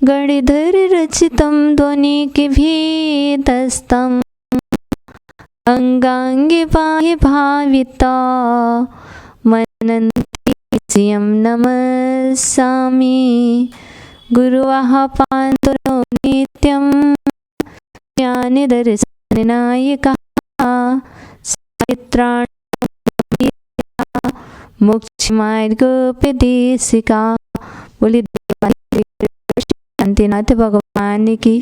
गणिधर रचितं ध्वनिकिभीतस्तम् अंगांगे पाहि भाविता मनन्ति श्रियं नमस्सामि। गुरुवाः पान्तु नो नित्यं ज्ञानिदर्शननायिकाः सावित्राणि मोक्षमार्गोपदेशिका। बोली शांतिनाथ भगवान की।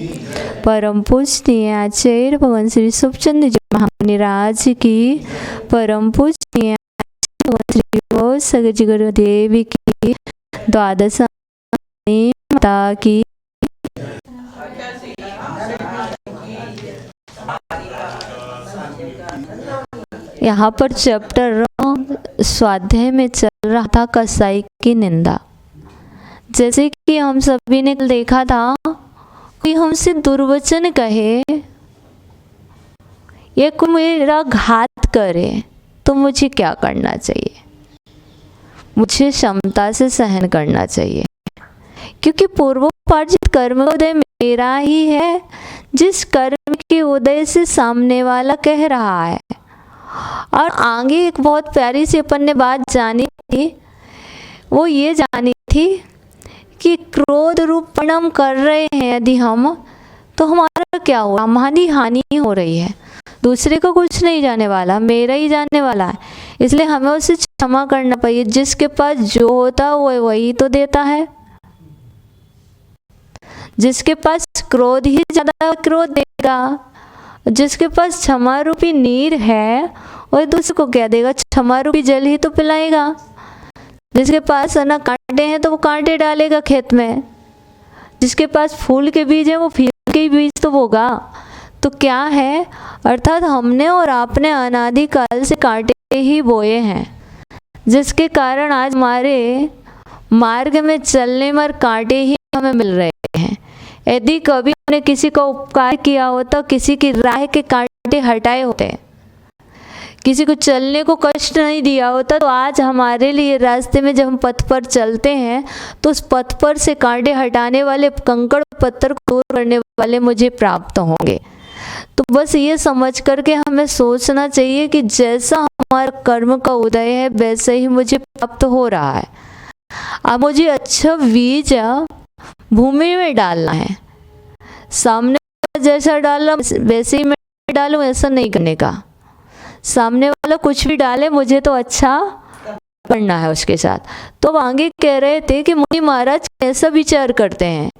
परम पूजनीय आचार्य भगवान श्री सुखचंद्र जी महाराज की। परम पूजनीय श्री सगजी गुरुदेव की। द्वादश माता की। यहाँ पर चैप्टर स्वाध्याय में चल रहा था कसाई की निंदा। जैसे कि हम सभी ने देखा था, कोई हमसे दुर्वचन कहे या कोई मेरा घात करे तो मुझे क्या करना चाहिए? मुझे क्षमता से सहन करना चाहिए, क्योंकि पूर्वोपार्जित कर्म उदय मेरा ही है। जिस कर्म के उदय से सामने वाला कह रहा है। और आगे एक बहुत प्यारी सी अपन ने बात जानी थी, वो ये जानी थी कि क्रोध रूप परिणाम कर रहे हैं यदि हम, तो हमारा क्या होगा? हमारी हानि हो रही है। दूसरे को कुछ नहीं जाने वाला, मेरा ही जानने वाला है। इसलिए हमें उसे क्षमा करना चाहिए। जिसके पास जो होता है वो वही तो देता है। जिसके पास क्रोध ही ज्यादा क्रोध देगा। जिसके पास क्षमा रूपी नीर है और दूसरे को क्या देगा? क्षमा रूपी जल ही तो पिलाएगा। जिसके पास ना कांटे हैं तो वो कांटे डालेगा खेत में। जिसके पास फूल के बीज है वो फूल के ही बीज तो बोगा। तो क्या है, अर्थात हमने और आपने अनादिकाल से कांटे ही बोए हैं, जिसके कारण आज हमारे मार्ग में चलने में कांटे ही हमें मिल रहे हैं। यदि कभी हमने किसी को उपकार किया होता, किसी की राह के कांटे हटाए होते, किसी को चलने को कष्ट नहीं दिया होता, तो आज हमारे लिए रास्ते में जब हम पथ पर चलते हैं तो उस पथ पर से कांटे हटाने वाले, कंकड़ पत्थर को दूर करने वाले मुझे प्राप्त होंगे। तो बस ये समझ करके हमें सोचना चाहिए कि जैसा हमारा कर्म का उदय है वैसे ही मुझे प्राप्त हो रहा है। अब मुझे अच्छा बीज भूमि में डालना है। सामने जैसा डाला वैसे ही मैं डालूं, ऐसा नहीं करने का। सामने वाला कुछ भी डाले, मुझे तो अच्छा करना है उसके साथ। तो आगे कह रहे थे कि मुनि महाराज कैसा विचार करते हैं।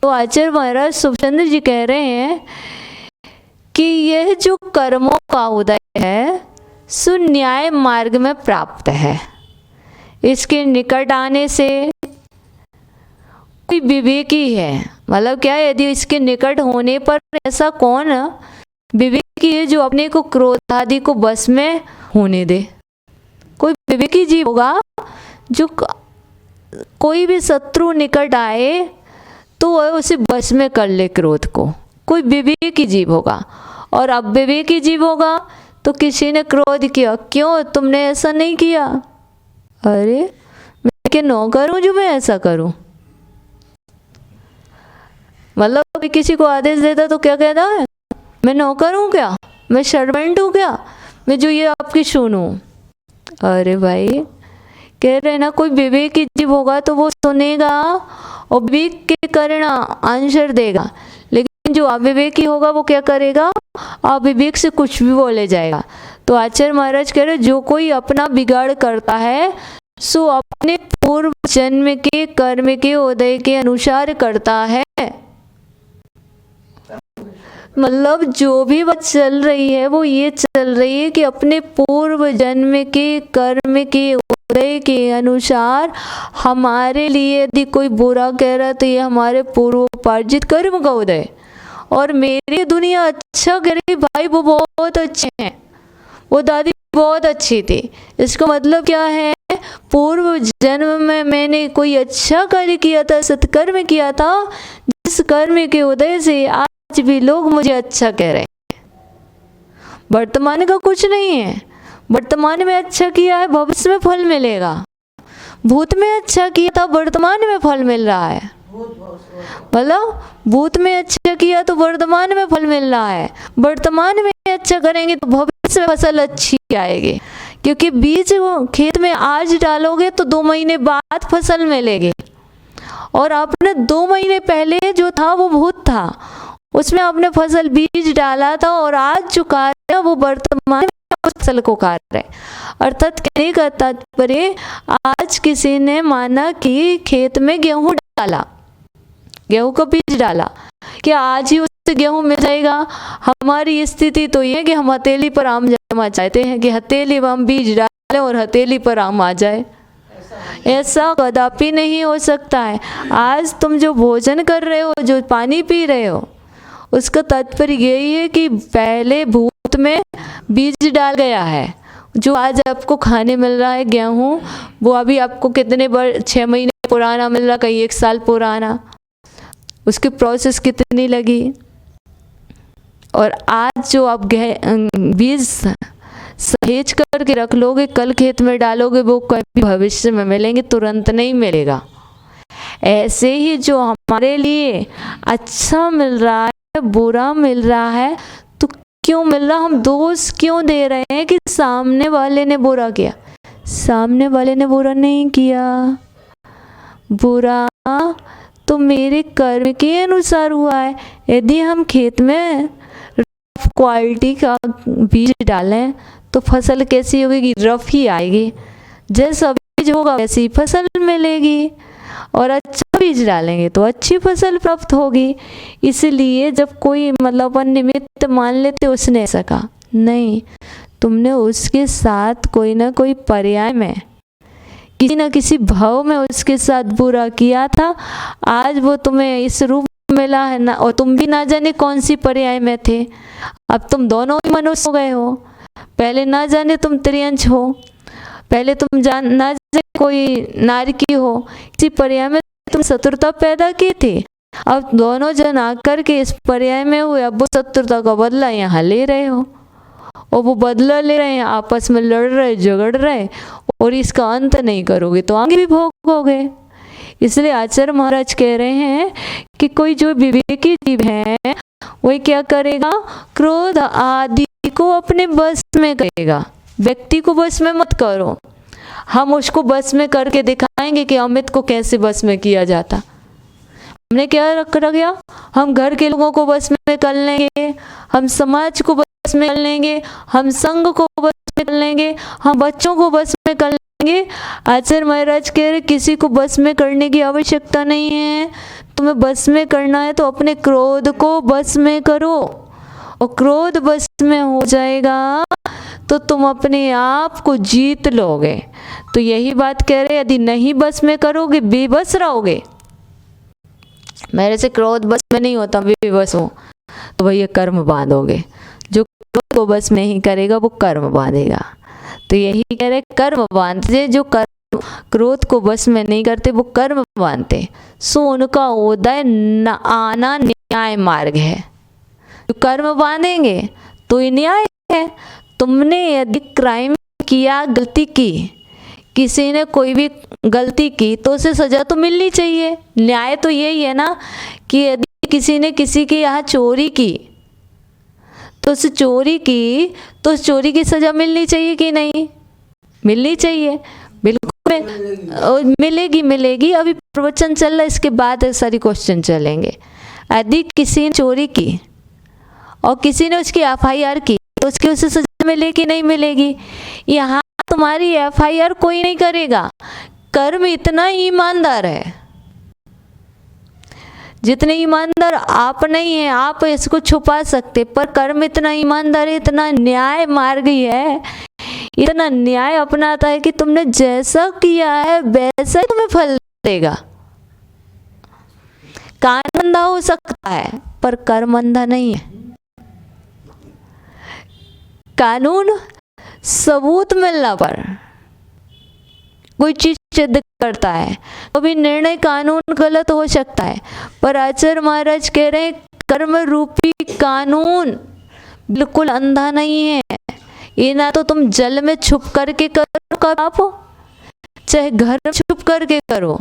तो आचार्य महाराज सुखचंद्र जी कह रहे हैं कि यह जो कर्मों का उदय है सो न्याय मार्ग में प्राप्त है। इसके निकट आने से कोई विवेकी है, मतलब क्या है, यदि इसके निकट होने पर ऐसा कौन विवेकी है जो अपने को क्रोध आदि को बस में होने दे? कोई विवेकी जीव होगा जो कोई भी शत्रु निकट आए तो वह उसे बस में कर ले क्रोध को। कोई विवेकी जीव होगा। और अविवेकी जीव होगा तो किसी ने क्रोध किया, क्यों तुमने ऐसा नहीं किया? अरे मैं क्या नौकर हूं जो मैं ऐसा करूं? मतलब कोई किसी को आदेश देता तो क्या कहता है? मैं नौकर हूं क्या? मैं सर्वेंट हूं क्या? मैं जो ये आपकी सुनूं? अरे भाई, कह रहे ना, कोई विवेकी जीव होगा तो वो सुनेगा और विवेक के कारण आंसर देगा। लेकिन जो अविवेकी होगा वो क्या करेगा? अविवेक से कुछ भी बोले जाएगा। तो आचार्य महाराज कह रहे, जो कोई अपना बिगाड़ करता है सो अपने पूर्व जन्म के कर्म के उदय के अनुसार करता है। मतलब जो भी बात चल रही है वो ये चल रही है कि अपने पूर्व जन्म के कर्म के उदय के अनुसार हमारे लिए यदि कोई बुरा कह रहा है तो ये हमारे पूर्वोपार्जित कर्म का उदय। और मेरी दुनिया अच्छा कह रही, भाई वो बहुत अच्छे हैं, वो दादी बहुत अच्छी थी। इसका मतलब क्या है? पूर्व जन्म में मैंने कोई अच्छा कार्य किया था, सत्कर्म किया था, जिस कर्म के उदय से आज भी लोग मुझे अच्छा कह रहे हैं। वर्तमान का कुछ नहीं है। वर्तमान में अच्छा किया है, भविष्य में फल मिलेगा। भूत में अच्छा किया था, वर्तमान में फल मिल रहा है। मतलब भूत में अच्छा किया तो वर्तमान में फल मिल रहा है, वर्तमान में अच्छा करेंगे तो भविष्य में फसल अच्छी आएगी, क्योंकि बीज खेत में आज डालोगे तो 2 महीने बाद फसल मिलेगी। और आपने 2 महीने पहले जो था वो भूत था, उसमें आपने फसल बीज डाला था, और आज जो कार्य है वो वर्तमान में फसल को कार्य है। अर्थात कहने का तात्पर्य, आज किसी ने माना कि खेत में गेहूं डाला, गेहूं का बीज डाला कि आज ही उससे गेहूं मिल जाएगा। हमारी स्थिति तो ये है कि हम हथेली पर आम जमा चाहते हैं कि हथेली में हम बीज डालें और हथेली पर आम आ जाए। ऐसा कदापि नहीं हो सकता है। आज तुम जो भोजन कर रहे हो, जो पानी पी रहे हो, उसका तात्पर्य यही है कि पहले भूत में बीज डाल गया है। जो आज आपको खाने मिल रहा है गेहूं, वो अभी आपको कितने 6 महीने पुराना मिल रहा, कहीं 1 साल पुराना, उसकी प्रोसेस कितनी लगी। और आज जो आप बीज सहेज करके रख लोगे, कल खेत में डालोगे, वो कभी भविष्य में मिलेंगे, तुरंत नहीं मिलेगा। ऐसे ही जो हमारे लिए अच्छा मिल रहा है, बुरा मिल रहा है, तो क्यों मिल रहा, हम दोष क्यों दे रहे हैं कि सामने वाले ने बुरा किया? सामने वाले ने बुरा नहीं किया, बुरा तो मेरे कर्म के अनुसार हुआ है। यदि हम खेत में रफ क्वालिटी का बीज डालें तो फसल कैसी होगी? रफ ही आएगी। जैसा बीज होगा वैसी ही फसल मिलेगी, और अच्छा बीज डालेंगे तो अच्छी फसल प्राप्त होगी। इसलिए जब कोई मतलब अपन निमित्त मान लेते उसने ऐसा कहा, नहीं, तुमने उसके साथ कोई ना कोई पर्याय में, किसी न किसी भाव में उसके साथ बुरा किया था। आज वो तुम्हें इस रूप मिला है ना, और तुम भी ना जाने कौन सी पर्याय में थे। अब तुम दोनों ही मनुष्य हो गए हो। पहले ना जाने तुम त्रियंश हो, पहले तुम ना जाने कोई नारकी हो, किसी पर्याय में तुम शत्रुता पैदा की थी। अब दोनों जन आकर के इस पर्याय में हुए, अब वो शत्रुता का बदला यहाँ ले रहे हो, और वो बदला ले रहे हैं, आपस में लड़ रहे, झगड़ रहे, और इसका अंत नहीं करोगे तो आगे भी भोगोगे। इसलिए आचार्य महाराज कह रहे हैं कि कोई जो विवेकी जीव है वही क्या करेगा? क्रोध आदि को अपने बस में करेगा। व्यक्ति को बस में मत करो। हम उसको बस में करके दिखाएंगे कि अमित को कैसे बस में किया जाता। हमने क्या रख गया? हम घर के लोगों को बस में कर लेंगे, हम समाज को बस में कर लेंगे, हम संघ को बस में कर लेंगे, हम बच्चों को बस में कर लेंगे। आचार्य महाराज कह रहे किसी को बस में करने की आवश्यकता नहीं है। तुम्हें बस में करना है तो अपने क्रोध को बस में करो, और क्रोध बस में हो जाएगा तो तुम अपने आप को जीत लोगे। तो यही बात कह रहे, यदि नहीं बस में करोगे, बेबस रहोगे। मेरे से क्रोध बस में नहीं होता, बेबस हो, तो भैया कर्म बांधोगे। जो क्रोध को बस में नहीं करेगा वो कर्म बांधेगा। तो यही कह रहे, कर्म बांधते, जो कर्म क्रोध को बस में नहीं करते वो कर्म बांधते, सो उनका उदय न आना न्याय मार्ग है। जो कर्म बांधेंगे तो ये न्याय है। तुमने यदि क्राइम किया, गलती की, किसी ने कोई भी गलती की तो उसे सजा तो मिलनी चाहिए। न्याय तो यही है ना कि यदि किसी ने किसी के यहाँ चोरी की तो उस चोरी की सजा मिलनी चाहिए कि नहीं? मिलनी चाहिए, बिल्कुल मिलेगी। अभी प्रवचन चल रहा है, इसके बाद सारी क्वेश्चन चलेंगे। यदि किसी ने चोरी की और किसी ने उसकी FIR की तो उसकी उसे सजा मिलेगी नहीं मिलेगी? यहाँ तुम्हारी FIR कोई नहीं करेगा। कर्म इतना ईमानदार है, जितने ईमानदार आप नहीं है, आप इसको छुपा सकते, पर कर्म इतना ईमानदार है, इतना न्याय मार्गी है, इतना न्याय अपनाता है कि तुमने जैसा किया है वैसा ही तुम्हें फल देगा। कान अंधा हो सकता है पर कर्म अंधा नहीं है। कानून सबूत मिलना पर कोई चीज सिद्ध करता है, कभी निर्णय कानून गलत हो सकता है, पर आचार्य महाराज कह रहे हैं कर्म रूपी कानून बिल्कुल अंधा नहीं है। ये ना तो तुम जल में छुप करके करो पाप, चाहे घर में छुप करके करो,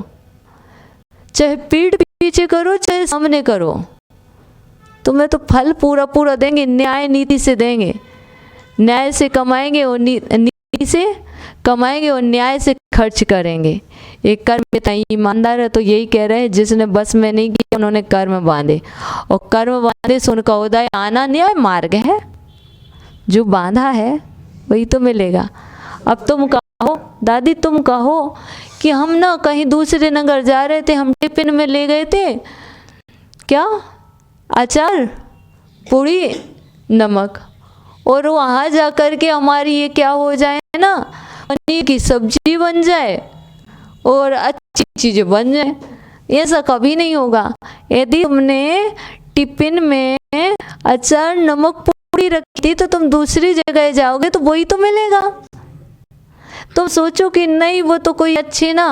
चाहे पीठ पीछे करो चाहे सामने करो, तुम्हें तो फल पूरा पूरा देंगे, न्याय नीति से देंगे। न्याय से कमाएंगे और नीति से कमाएंगे और न्याय से खर्च करेंगे। एक कर्म ईमानदार है तो यही कह रहे हैं, जिसने बस में नहीं किया उन्होंने कर्म बांधे, और कर्म बांधे से उनका उदय आना न्याय मार्ग है। जो बांधा है वही तो मिलेगा। अब तुम कहो दादी, तुम कहो कि हम ना कहीं दूसरे नगर जा रहे थे, हम टिफिन में ले गए थे क्या, अचार पूड़ी नमक, और वहाँ जा कर के हमारी ये क्या हो जाए ना, पनीर की सब्जी बन जाए और अच्छी चीज़ें बन जाए। ऐसा कभी नहीं होगा। यदि तुमने टिफिन में अचार नमक पूड़ी रखी थी तो तुम दूसरी जगह जाओगे तो वही तो मिलेगा। तुम सोचो कि नहीं वो तो कोई अच्छी ना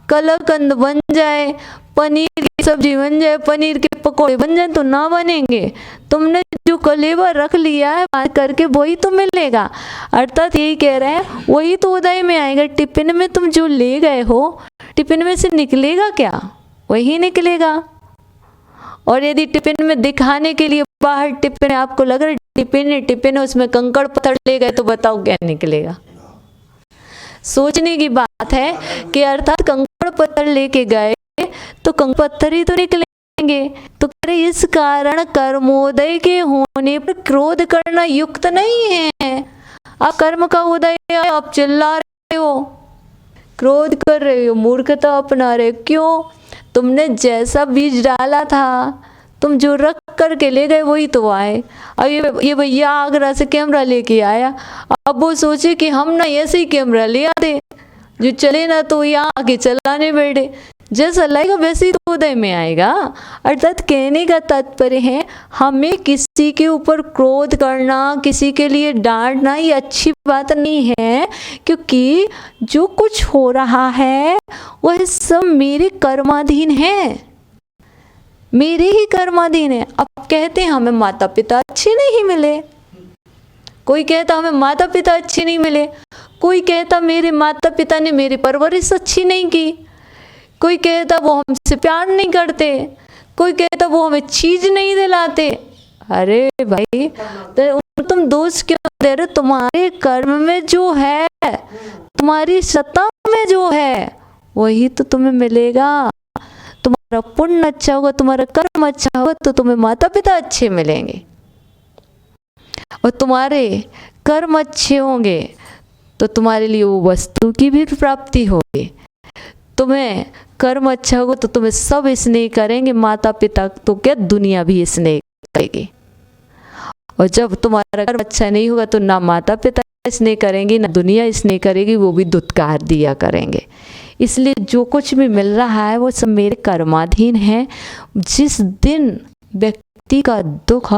कलाकंद बन जाए, पनीर की सब्जी बन जाए, पनीर के पकौड़े बन जाए, तो ना बनेंगे। तुमने जो कलेवर रख लिया है बात करके वही तो मिलेगा। अर्थात यही कह रहे हैं वही तो उदय में आएगा। टिफिन में तुम जो ले गए हो, टिफिन में से निकलेगा क्या, वही निकलेगा। और यदि टिफिन में दिखाने के लिए बाहर टिफिन आपको लग रहा है टिफिन है उसमें कंकड़ पत्थर ले गए, तो बताओ क्या निकलेगा। सोचने की बात है कि अर्थात कंकड़ पत्थर लेके गए तो कंकड़ पत्थर ही तो निकलेंगे। तो इस कारण कर्मोदय के होने पर क्रोध करना युक्त नहीं है। आप कर्म का उदय है, आप चिल्ला रहे हो, क्रोध कर रहे हो, मूर्खता अपना रहे। क्यों? तुमने जैसा बीज डाला था, तुम जो रख करके ले गए वही तो आए। अब ये भैया आगरा से कैमरा लेके आया, अब वो सोचे कि हम ना ऐसे ही कैमरा ले आते, जो चले ना तो यहाँ आके चलाने बैठे। जैसा लाएगा वैसे ही तो उदय में आएगा। अर्थात कहने का तात्पर्य है हमें किसी के ऊपर क्रोध करना, किसी के लिए डांटना ये अच्छी बात नहीं है, क्योंकि जो कुछ हो रहा है वह सब मेरे कर्माधीन है, मेरे ही कर्माधीन है। अब कहते हैं हमें माता पिता अच्छे नहीं मिले, कोई कहता हमें माता पिता अच्छे नहीं मिले, कोई कहता मेरे माता पिता ने मेरी परवरिश अच्छी नहीं की, कोई कहता वो हमसे प्यार नहीं करते, कोई कहता वो हमें चीज नहीं दिलाते। अरे भाई तो तुम दोष क्यों दे रहे? तुम्हारे कर्म में जो है, तुम्हारी सत्ता में जो है वही तो तुम्हें मिलेगा। तुम्हारा पुण्य अच्छा होगा, तुम्हारा कर्म अच्छा होगा तो तुम्हें माता पिता अच्छे मिलेंगे, और तुम्हारे कर्म अच्छे होंगे तो तुम्हारे लिए वो वस्तु की भी प्राप्ति होगी। तुम्हें कर्म अच्छा होगा तो तुम्हें सब स्नेह करेंगे, माता पिता तो क्या दुनिया भी स्नेह करेगी। और जब तुम्हारा कर्म अच्छा नहीं होगा तो ना माता पिता स्नेह करेंगे ना दुनिया स्नेह करेगी, वो भी दुत्कार दिया करेंगे। इसलिए जो कुछ भी मिल रहा है वो सब मेरे कर्माधीन है। जिस दिन व्यक्ति का दुख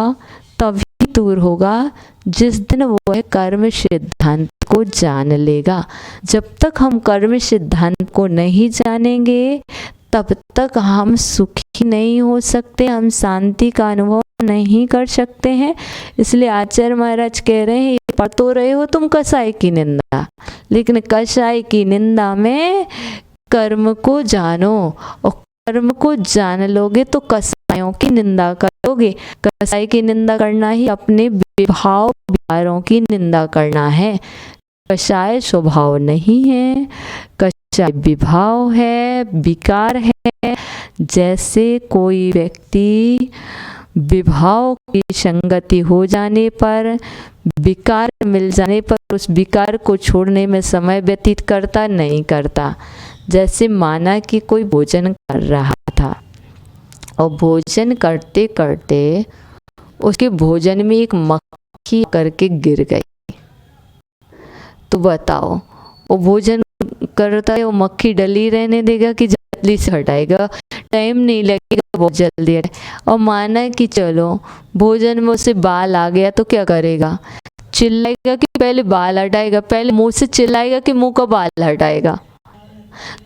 तभी दूर होगा जिस दिन वो कर्म सिद्धांत को जान लेगा। जब तक हम कर्म सिद्धांत को नहीं जानेंगे तब तक हम सुखी नहीं हो सकते, हम शांति का अनुभव नहीं कर सकते हैं। इसलिए आचार्य महाराज कह रहे हैं पढ़ तो रहे हो तुम कसाई की निंदा, लेकिन कसाई की निंदा में कर्म को जानो, और कर्म को जान लोगे तो कसाईयों की निंदा करोगे। कसाई की निंदा करना ही अपने विभाव विकारों की निंदा करना है। कसाई स्वभाव नहीं है, कसाई विभाव है, विकार है। जैसे कोई व्यक्ति विभाव की संगति हो जाने पर, विकार मिल जाने पर उस विकार को छोड़ने में समय व्यतीत करता नहीं करता। जैसे माना कि कोई भोजन कर रहा था और भोजन करते करते उसके भोजन में एक मक्खी करके गिर गई, तो बताओ वो भोजन करता है, वो मक्खी डली रहने देगा कि जल्दी से हटाएगा? टाइम नहीं लगेगा, बहुत जल्दी हटाए। और माना कि चलो भोजन में उसे बाल आ गया तो क्या करेगा? चिल्लाएगा कि पहले बाल हटाएगा, पहले मुंह से चिल्लाएगा कि मुंह का बाल हटाएगा।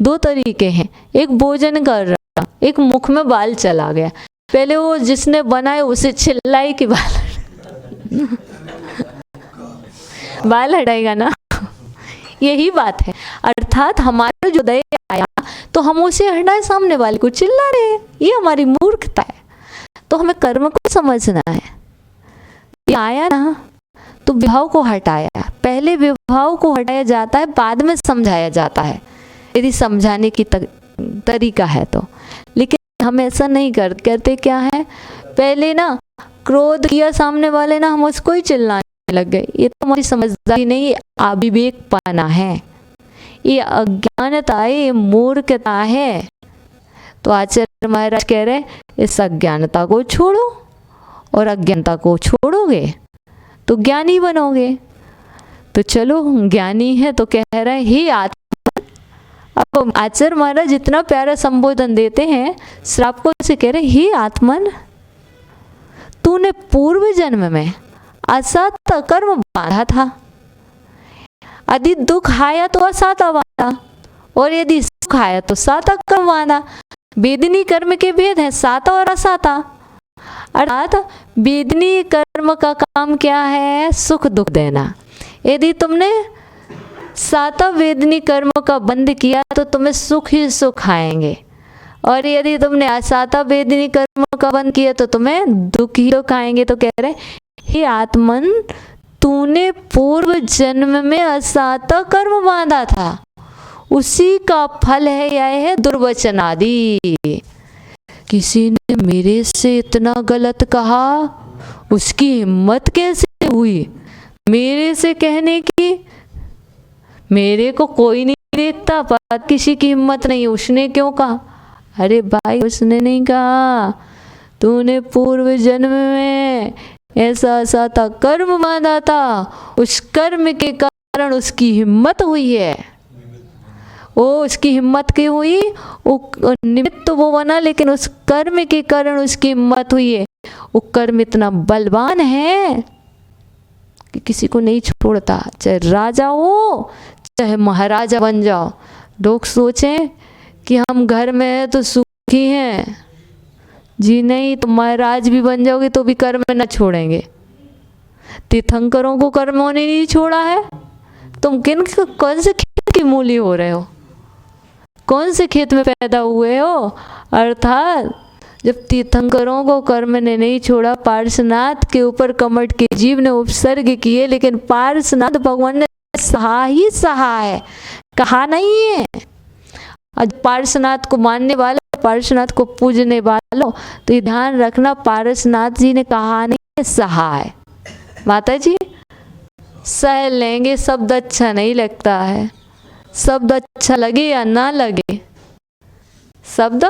दो तरीके हैं, एक भोजन कर रहा, एक मुख में बाल चला गया। पहले वो जिसने बनाया उसे चिल्लाए कि बाल हटाएगा ना। यही बात है। अर्थात हमारा जो उदय आया तो हम उसे हटाए, सामने वाले को चिल्ला रहे हैं। ये हमारी मूर्खता है। तो हमें कर्म को समझना है। ये आया ना तो विभाव को हटाया, पहले विभाव को हटाया जाता है, बाद में समझाया जाता है यदि समझाने की तरीका है तो। लेकिन हम ऐसा नहीं करते। क्या है, पहले ना क्रोध किया सामने वाले ना, हम उसको ही चिल्लाने लग गए। ये तो हमारी समझदारी नहीं, अविवेकपना है, ये अज्ञानता है, ये मूर्खता है। तो आचार्य महाराज कह रहे इस अज्ञानता को छोड़ो, और अज्ञानता को छोड़ोगे तो ज्ञानी बनोगे। तो चलो ज्ञानी है तो कह रहे हैं हे आत्मा। अब आचार्य महाराज इतना प्यारा संबोधन देते हैं, श्राप को से कह रहे हे आत्मन, तूने पूर्व जन्म में असत कर्म बांधा था। यदि दुख आया तो असत बांधा, और यदि सुख आया तो साता कर्म बांधा। वेदनी कर्म के भेद है साता और असाता। अर्थात वेदनी कर्म का काम क्या है, सुख दुख देना। यदि तुमने साता वेदनी कर्म का बंद किया तो तुम्हें सुख ही सुख आएंगे, और यदि तुमने असाता वेदनी कर्म का बंद किया तो तुम्हें दुख ही दुख आएंगे। तो कह रहे हे आत्मन, तूने पूर्व जन्म में असाता कर्म बांधा था, उसी का फल है यह है दुर्वचन आदि। किसी ने मेरे से इतना गलत कहा, उसकी हिम्मत कैसे हुई मेरे से कहने की? मेरे को कोई नहीं देखता, पर किसी की हिम्मत नहीं, उसने क्यों कहा? अरे भाई, उसने नहीं कहा, तूने पूर्व जन्म में ऐसा ऐसा कर्म बांधा था, उस कर्म के कारण उसकी हिम्मत हुई है। वो उसकी हिम्मत क्यों हुई? वो निमित्त तो वो बना, लेकिन उस कर्म के कारण उसकी हिम्मत हुई है। वो कर्म इतना बलवान है कि किसी को नहीं छोड़ता, चाहे राजा हो चाहे महाराजा बन जाओ। लोग सोचें कि हम घर में हैं तो सुखी हैं, जी नहीं, तो महाराज भी बन जाओगे तो भी कर्म न छोड़ेंगे। तीर्थंकरों को कर्मों ने नहीं छोड़ा है। तुम कौन से खेत की मूली हो रहे हो, कौन से खेत में पैदा हुए हो? अर्थात जब तीर्थंकरों को कर्म ने नहीं छोड़ा, पार्श्वनाथ के ऊपर कमठ के जीव ने उपसर्ग किए, लेकिन पार्श्वनाथ भगवान ने सहा ही सहा है, कहा नहीं है। आज पार्श्वनाथ को मानने वाले, पार्श्वनाथ को पूजने वालों, तो ये ध्यान रखना, पार्श्वनाथ जी ने कहा नहीं, सहा है। माता जी सह लेंगे, शब्द अच्छा नहीं लगता है, शब्द अच्छा लगे या ना लगे, शब्द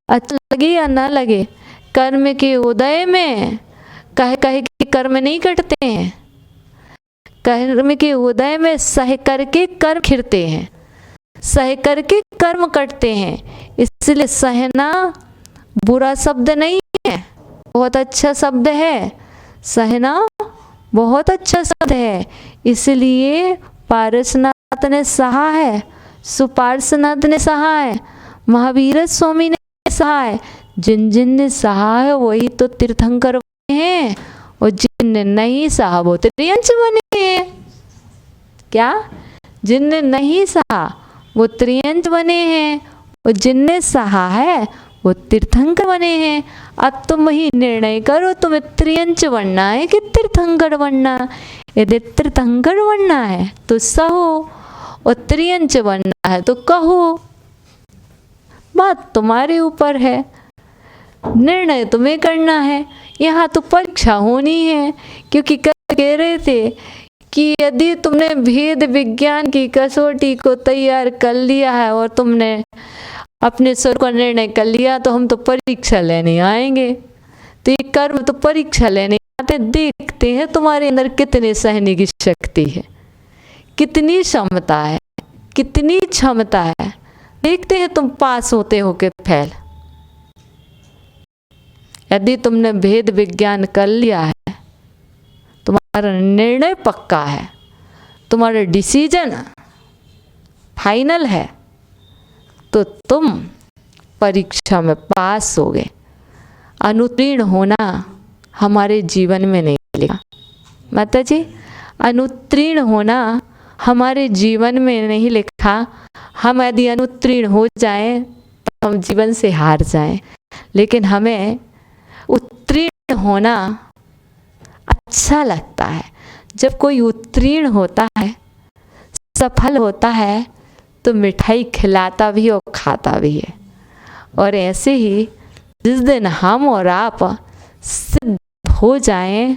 अच्छा लगे या ना लगे, कर्म के उदय में कहे कि कर्म नहीं कटते हैं, कर्म के उदय में सह करके कर्म खिरते हैं, सह करके कर्म कटते हैं। इसलिए सहना बुरा शब्द नहीं है, बहुत अच्छा शब्द है। सहना बहुत अच्छा शब्द है, इसलिए पार्श्वनाथ ने सहा है, सुपार्श्वनाथ ने सहा है, महावीर स्वामी ने सहा है। जिन जिन ने सहा है वही तो तीर्थंकर बने हैं, और जिनने नहीं सहा वो त्रियंच बने हैं। क्या? जिनने नहीं सहा वो त्रियंच बने हैं, और जिनने सहा है वो तीर्थंकर बने हैं। अब तुम ही निर्णय करो, तुम्हें त्रियंच बनना है कि तीर्थंकर बनना। यदि तीर्थंकर बनना है तो सहो, और त्रियंच बनना है तो कहो। बात तुम्हारे ऊपर है, निर्णय तुम्हें करना है। यहाँ तो परीक्षा होनी है, क्योंकि कह रहे थे कि यदि तुमने भेद विज्ञान की कसौटी को तैयार कर लिया है और तुमने अपने स्वर का निर्णय कर लिया, तो हम तो परीक्षा लेने आएंगे। तो ये कर्म तो परीक्षा लेने आते, देखते हैं तुम्हारे अंदर कितने सहने की शक्ति है, कितनी क्षमता है, कितनी क्षमता है। देखते हैं तुम पास होते हो कि फेल। यदि तुमने भेद विज्ञान कर लिया है, तुम्हारा निर्णय पक्का है, तुम्हारा डिसीजन फाइनल है, तो तुम परीक्षा में पास होगे। अनुत्तीर्ण होना हमारे जीवन में नहीं लिखा। माता जी, अनुत्तीर्ण होना हमारे जीवन में नहीं लिखा, हम यदि अनुत्तीर्ण हो जाएं तो हम जीवन से हार जाएं, लेकिन हमें उत्तीर्ण होना अच्छा लगता है। जब कोई उत्तीर्ण होता है, सफल होता है, तो मिठाई खिलाता भी और खाता भी है। और ऐसे ही जिस दिन हम और आप सिद्ध हो जाएं,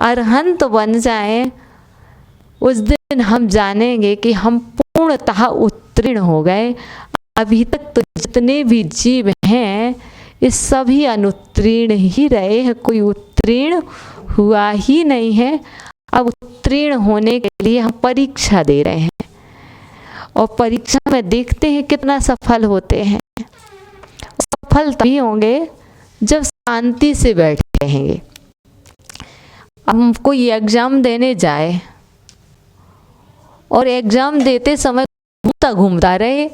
अरहंत बन जाएं, उस दिन हम जानेंगे कि हम पूर्णतः उत्तीर्ण हो गए। अभी तक तो जितने भी जीव हैं ये सभी अनुत्तीर्ण ही रहे हैं, कोई उत्तीर्ण हुआ ही नहीं है। अब उत्तीर्ण होने के लिए हम परीक्षा दे रहे हैं और परीक्षा में देखते हैं कितना सफल होते हैं। सफल तभी होंगे जब शांति से बैठे रहेंगे। हम कोई एग्जाम देने जाए और एग्जाम देते समय घूमता रहे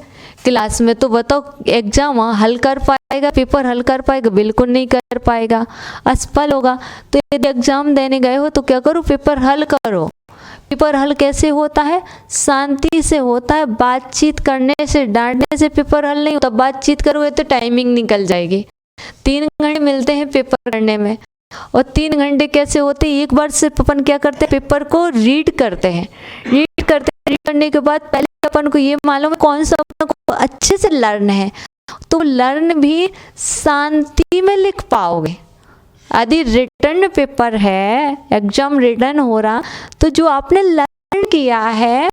क्लास में, तो बताओ एग्जाम हल कर पाएगा, पेपर हल कर पाएगा? बिल्कुल नहीं कर पाएगा, असफल होगा। तो यदि एग्जाम देने गए हो तो क्या करो, पेपर हल करो। पेपर हल कैसे होता है? शांति से होता है। बातचीत करने से, डांटने से पेपर हल नहीं होता। बातचीत करोगे तो टाइमिंग निकल जाएगी। 3 घंटे मिलते हैं पेपर करने में, और 3 घंटे कैसे होते हैं? एक बार सिर्फ अपन क्या करते हैं, पेपर को रीड करते हैं। रीड करने के बाद पहले अपन को ये मालूम है कौन सा अपन को अच्छे से लर्न है, तो लर्न भी शांति में लिख पाओगे। यदि रिटर्न पेपर है, एग्जाम रिटर्न हो रहा, तो जो आपने लर्न किया है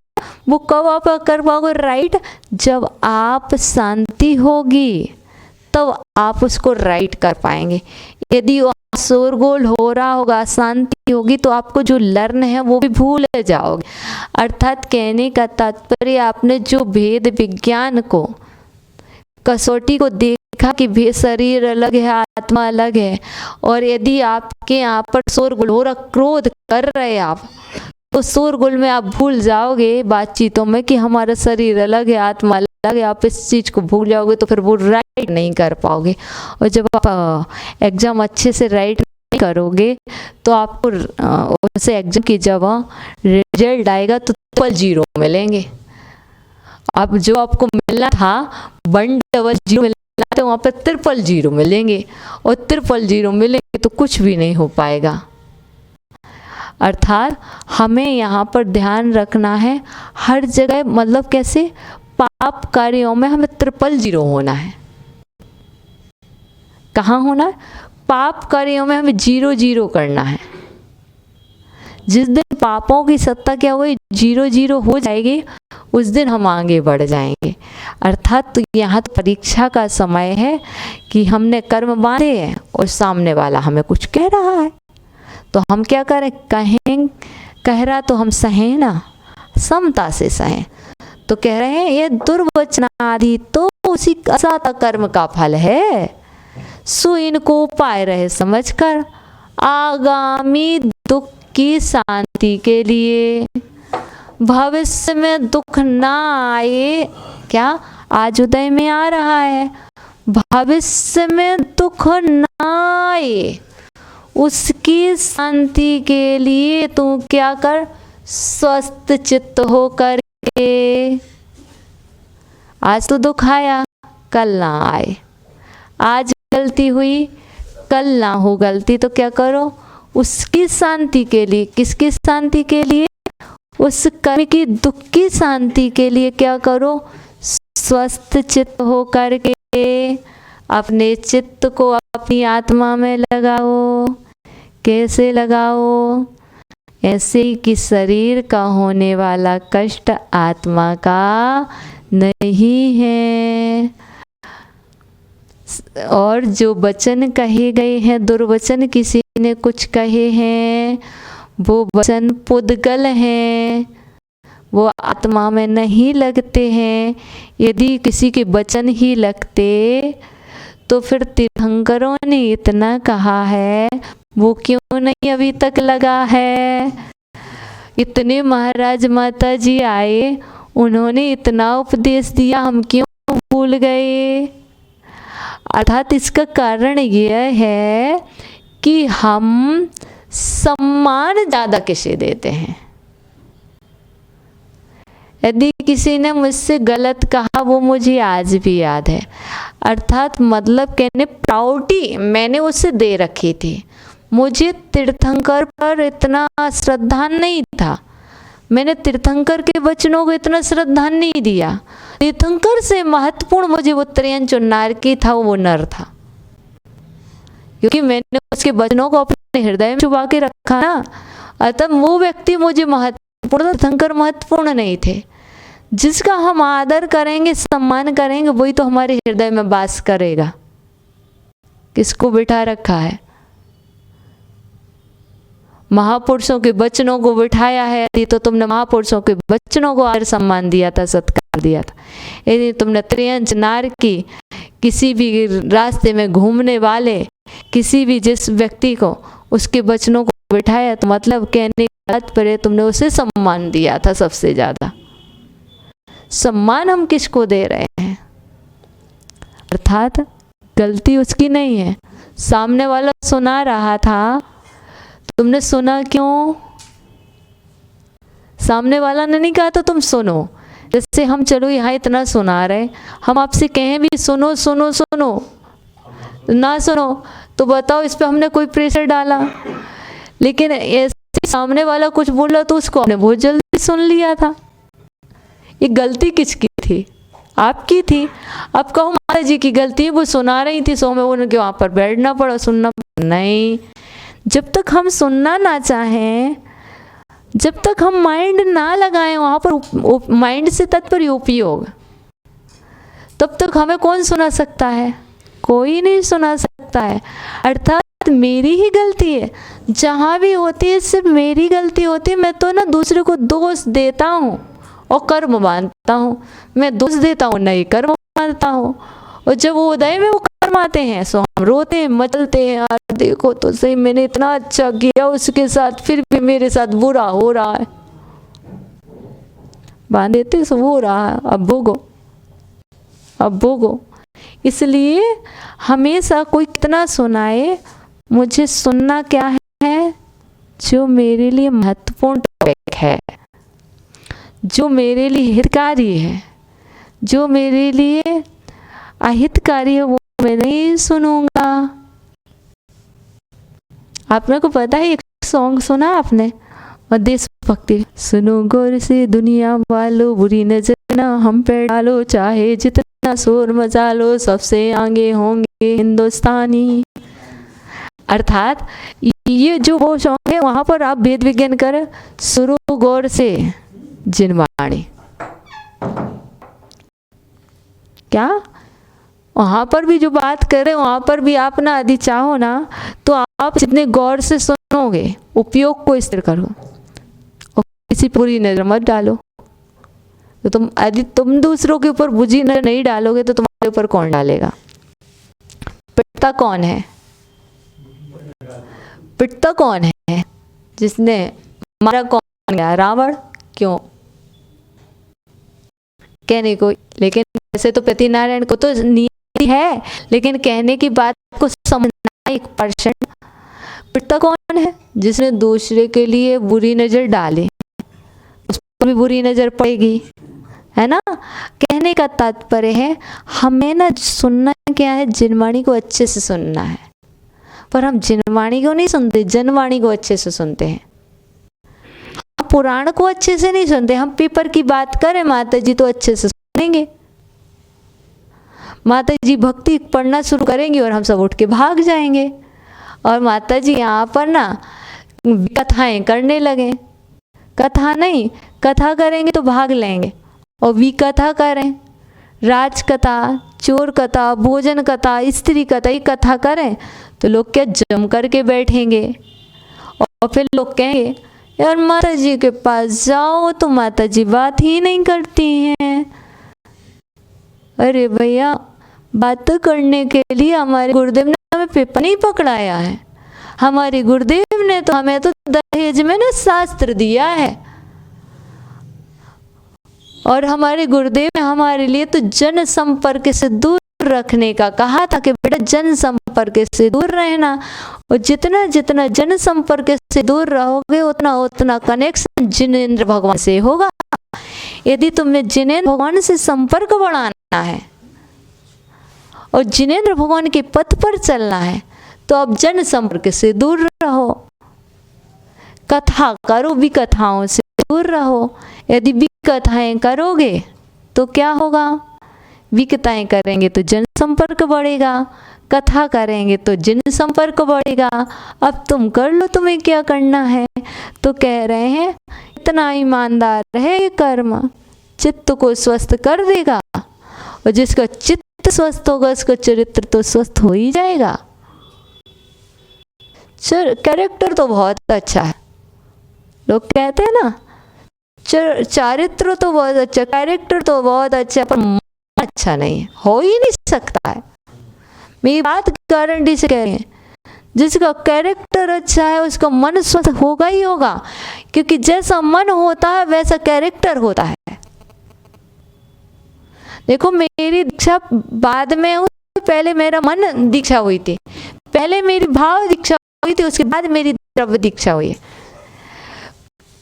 वो कब आप कर पाओगे राइट? जब आप शांति होगी तब आप उसको राइट कर पाएंगे। यदि शोरगोल हो रहा होगा, शांति होगी, तो आपको जो लर्न है वो भी भूल जाओगे। अर्थात कहने का तात्पर्य, आपने जो भेद विज्ञान को, कसौटी को देखा कि शरीर अलग है, आत्मा अलग है, और यदि आपके यहाँ पर शोरगुल हो रहा, क्रोध कर रहे आप, तो शोरगुल में आप भूल जाओगे बातचीतों में कि हमारा शरीर अलग है, आत्मा अलग है। आप इस चीज़ को भूल जाओगे तो फिर वो राइट नहीं कर पाओगे। और जब आप एग्ज़ाम अच्छे से राइट नहीं करोगे तो आपको उसे एग्जाम की जब रिजल्ट आएगा तो 0 मिलेंगे। अब जो आपको मिलना था 100 मिलना था, वहाँ पर 0 मिलेंगे, और 0 मिलेंगे तो कुछ भी नहीं हो पाएगा। अर्थात हमें यहाँ पर ध्यान रखना है हर जगह, मतलब कैसे, पाप कार्यों में हमें 0 होना है। कहाँ होना है? पाप कार्यों में हमें 0 करना है। जिस दिन पापों की सत्ता क्या होगी, 0 हो जाएगी, उस दिन हम आगे बढ़ जाएंगे। अर्थात तो यहाँ तो परीक्षा का समय है कि हमने कर्म बांधे हैं और सामने वाला हमें कुछ कह रहा है, तो हम क्या करें? कह रहा तो हम सहें ना, समता से सहें। तो कह रहे हैं ये दुर्वचन आदि तो उसी असाता कर्म का फल है, सो इनको पाए रहे समझकर आगामी दुख की शांति के लिए, भविष्य में दुख ना आए। क्या आज उदय में आ रहा है? भविष्य में दुख ना आए, उसकी शांति के लिए तू क्या कर? स्वस्थ चित्त हो करके, आज तो दुख आया, कल ना आए। आज गलती हुई, कल ना हो गलती, तो क्या करो? उसकी शांति के लिए। किसकी शांति के लिए? उस कर्म की, दुख की शांति के लिए क्या करो? स्वस्थ चित्त हो करके अपने चित्त को अपनी आत्मा में लगाओ। कैसे लगाओ? ऐसे ही कि शरीर का होने वाला कष्ट आत्मा का नहीं है, और जो वचन कहे गए हैं, दुर्वचन किसी ने कुछ कहे हैं, वो वचन पुद्गल हैं, वो आत्मा में नहीं लगते हैं। यदि किसी के वचन ही लगते तो फिर तीर्थंकरों ने इतना कहा है, वो क्यों नहीं अभी तक लगा है? इतने महाराज माता जी आए, उन्होंने इतना उपदेश दिया, हम क्यों भूल गए? अर्थात इसका कारण यह है कि हम सम्मान ज़्यादा किसे देते हैं। यदि किसी ने मुझसे गलत कहा वो मुझे आज भी याद है। अर्थात मतलब कहने प्राउडी मैंने उससे दे रखी थी। मुझे तीर्थंकर पर इतना श्रद्धा नहीं था, मैंने तीर्थंकर के वचनों को इतना श्रद्धा नहीं दिया। तीर्थंकर से महत्वपूर्ण मुझे वो त्रियंच नार की था, वो नर था, क्योंकि मैंने उसके वचनों को अपने हृदय में छुपा के रखा ना। अतः वो व्यक्ति मुझे महत्वपूर्ण, तीर्थंकर महत्वपूर्ण नहीं थे। जिसका हम आदर करेंगे, सम्मान करेंगे, वही तो हमारे हृदय में वास करेगा। किसको बिठा रखा है? महापुरुषों के वचनों को बिठाया है। यदि तो तुमने महापुरुषों के वचनों को आदर सम्मान दिया था, सत्कार दिया था। यदि तुमने त्रियंच नार की किसी भी रास्ते में घूमने वाले किसी भी जिस व्यक्ति को उसके वचनों को बिठाया, तो मतलब कहने का तात्पर्य तुमने उसे सम्मान दिया था। सबसे ज्यादा सम्मान हम किसको दे रहे हैं? अर्थात गलती उसकी नहीं है, सामने वाला सुना रहा था, तुमने सुना क्यों? सामने वाला ने नहीं कहा तो तुम सुनो। जैसे हम चलो यहाँ इतना सुना रहे, हम आपसे कहें भी सुनो सुनो सुनो, ना सुनो तो बताओ इस पे हमने कोई प्रेशर डाला? लेकिन ऐसे सामने वाला कुछ बोला तो उसको हमने बहुत जल्दी सुन लिया था। ये गलती किसकी थी? आपकी थी। अब कहो माता जी की गलती है, वो सुना रही थी, सो में उनके वहाँ पर बैठना पड़ा, सुनना पड़ा। नहीं, जब तक हम सुनना ना चाहें, जब तक हम माइंड ना लगाएं वहाँ पर, माइंड से तात्पर्य उपयोग, तब तक हमें कौन सुना सकता है? कोई नहीं सुना सकता है। अर्थात मेरी ही गलती है, जहाँ भी होती है सिर्फ मेरी गलती होती है। मैं तो ना दूसरे को दोष देता हूँ और कर्म बांधता हूँ। मैं दोष देता हूँ, नहीं कर्म बांधता हूँ। और जब वो उदय में वो कर्म आते हैं, सो हम रोते हैं, मचलते हैं, यार देखो तो सही, मैंने इतना अच्छा किया उसके साथ, फिर भी मेरे साथ बुरा हो रहा है। बांध देते सो हो रहा है, अब भोगो, अब भोगो। इसलिए हमेशा कोई कितना सुनाए, मुझे सुनना क्या है? जो मेरे लिए महत्वपूर्ण टॉपिक है, जो मेरे लिए हितकारी है, जो मेरे लिए अहितकारी है, वो मैं नहीं सुनूंगा। आप मेरे को पता है, एक सॉन्ग सुना आपने और देशभक्ति, सुनो गौर से दुनिया वालों, बुरी नजर ना हम पे डालो, चाहे जितना शोर मचा लो, सबसे आगे होंगे हिंदुस्तानी। अर्थात ये जो वो सॉन्ग है, वहाँ पर आप वेद विज्ञान कर, सुनो गौर से जिनवाणी, क्या वहाँ पर भी जो बात करें, वहाँ पर भी आप ना यदि चाहो ना तो आप जितने गौर से सुनोगे, उपयोग को स्थिर करो और किसी पूरी नजर मत डालो। तो तुम यदि तुम दूसरों के ऊपर बुरी नजर नहीं डालोगे तो तुम्हारे ऊपर कौन डालेगा? पिटता कौन है? पिटता कौन है? जिसने मारा कौन गया? रावण। क्यों? कहने को, लेकिन वैसे तो पति नारायण को तो नीति है, लेकिन कहने की बात को समझना 1%। पिटता कौन है? जिसने दूसरे के लिए बुरी नजर डाली, उस पर भी बुरी नजर पड़ेगी, है ना। कहने का तात्पर्य है हमें ना सुनना क्या है, जिनवाणी को अच्छे से सुनना है। पर हम जिनवाणी को नहीं सुनते, जनवाणी को अच्छे से सुनते हैं। हम पुराण को अच्छे से नहीं सुनते। हम पेपर की बात करें माता जी तो अच्छे से सुनेंगे, माता जी भक्ति पढ़ना शुरू करेंगी और हम सब उठ के भाग जाएंगे। और माता जी यहाँ पर ना कथाएं करने लगे, कथा नहीं, कथा करेंगे तो भाग लेंगे। और विकथा करें, राज कथा, चोर कथा, भोजन कथा, स्त्री कथा, ये कथा करें तो लोग क्या जम करके बैठेंगे। और फिर लोग कहेंगे यार माता जी के पास जाओ तो माता जी बात ही नहीं करती हैं। अरे भैया, बात करने के लिए हमारे गुरुदेव ने हमें पेपर नहीं पकड़ाया है। हमारे गुरुदेव ने तो हमें तो दहेज में ना शास्त्र दिया है। और हमारे गुरुदेव ने हमारे लिए तो जन संपर्क से दूर रखने का कहा था कि बेटा जन संपर्क से दूर रहना। और जितना जितना जन संपर्क से दूर रहोगे उतना उतना कनेक्शन जिनेंद्र भगवान से होगा। यदि तुम्हें जिनेंद्र भगवान से संपर्क बढ़ाना है और जिनेंद्र भगवान के पथ पर चलना है तो अब जन संपर्क से दूर रहो, कथा करो, विकथाओं से दूर रहो। यदि विकथाएं करोगे तो क्या होगा? विकथाएं करेंगे तो जन संपर्क बढ़ेगा, कथा करेंगे तो जन संपर्क बढ़ेगा। अब तुम कर लो, तुम्हें क्या करना है। तो कह रहे हैं इतना ईमानदार है ये कर्म, चित्त को स्वस्थ कर देगा, और जिसका चित्त स्वस्थ होगा उसका चरित्र तो स्वस्थ हो ही जाएगा। कैरेक्टर तो बहुत अच्छा है, लोग कहते हैं ना चारित्र तो बहुत अच्छा, कैरेक्टर तो बहुत अच्छा, पर मन अच्छा नहीं है, हो ही नहीं सकता है। मेरी बात गारंटी से कह रहे हैं, जिसका कैरेक्टर अच्छा है उसका मन स्वस्थ होगा ही होगा, क्योंकि जैसा मन होता है वैसा कैरेक्टर होता है। देखो मेरी दीक्षा बाद में हुई, पहले मेरा मन दीक्षा हुई थी, पहले मेरी भाव दीक्षा हुई थी, उसके बाद मेरी द्रव्य दीक्षा हुई है।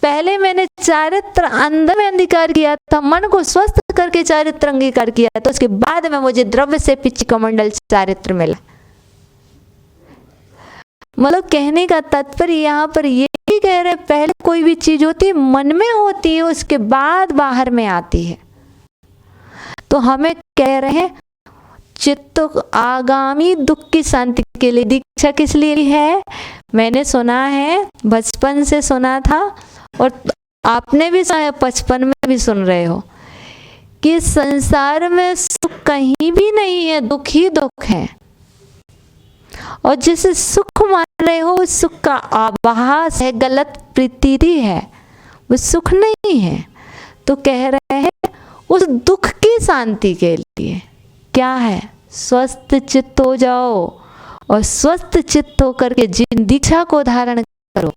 पहले मैंने चारित्र अंदर में अंगीकार किया था, मन को स्वस्थ करके चारित्र अंगीकार किया, तो उसके बाद में मुझे द्रव्य से पिच्ची कमंडल चारित्र मिला। मतलब कहने का तात्पर्य यहाँ पर ये ही कह रहे, पहले कोई भी चीज होती है मन में होती है, उसके बाद बाहर में आती है। तो हमें कह रहे हैं चित्त आगामी दुख की शांति के लिए दीक्षा किस लिए है? मैंने सुना है, बचपन से सुना था, और आपने भी सुना है, बचपन में भी सुन रहे हो कि संसार में सुख कहीं भी नहीं है, दुख ही दुख है। और जिसे सुख मान रहे हो उस सुख का आभास है, गलत प्रतीति है, वो सुख नहीं है। तो कह रहे हैं उस दुख की शांति के लिए क्या है? स्वस्थ चित्त हो जाओ, और स्वस्थ चित्त होकर के जिन दीक्षा को धारण करो,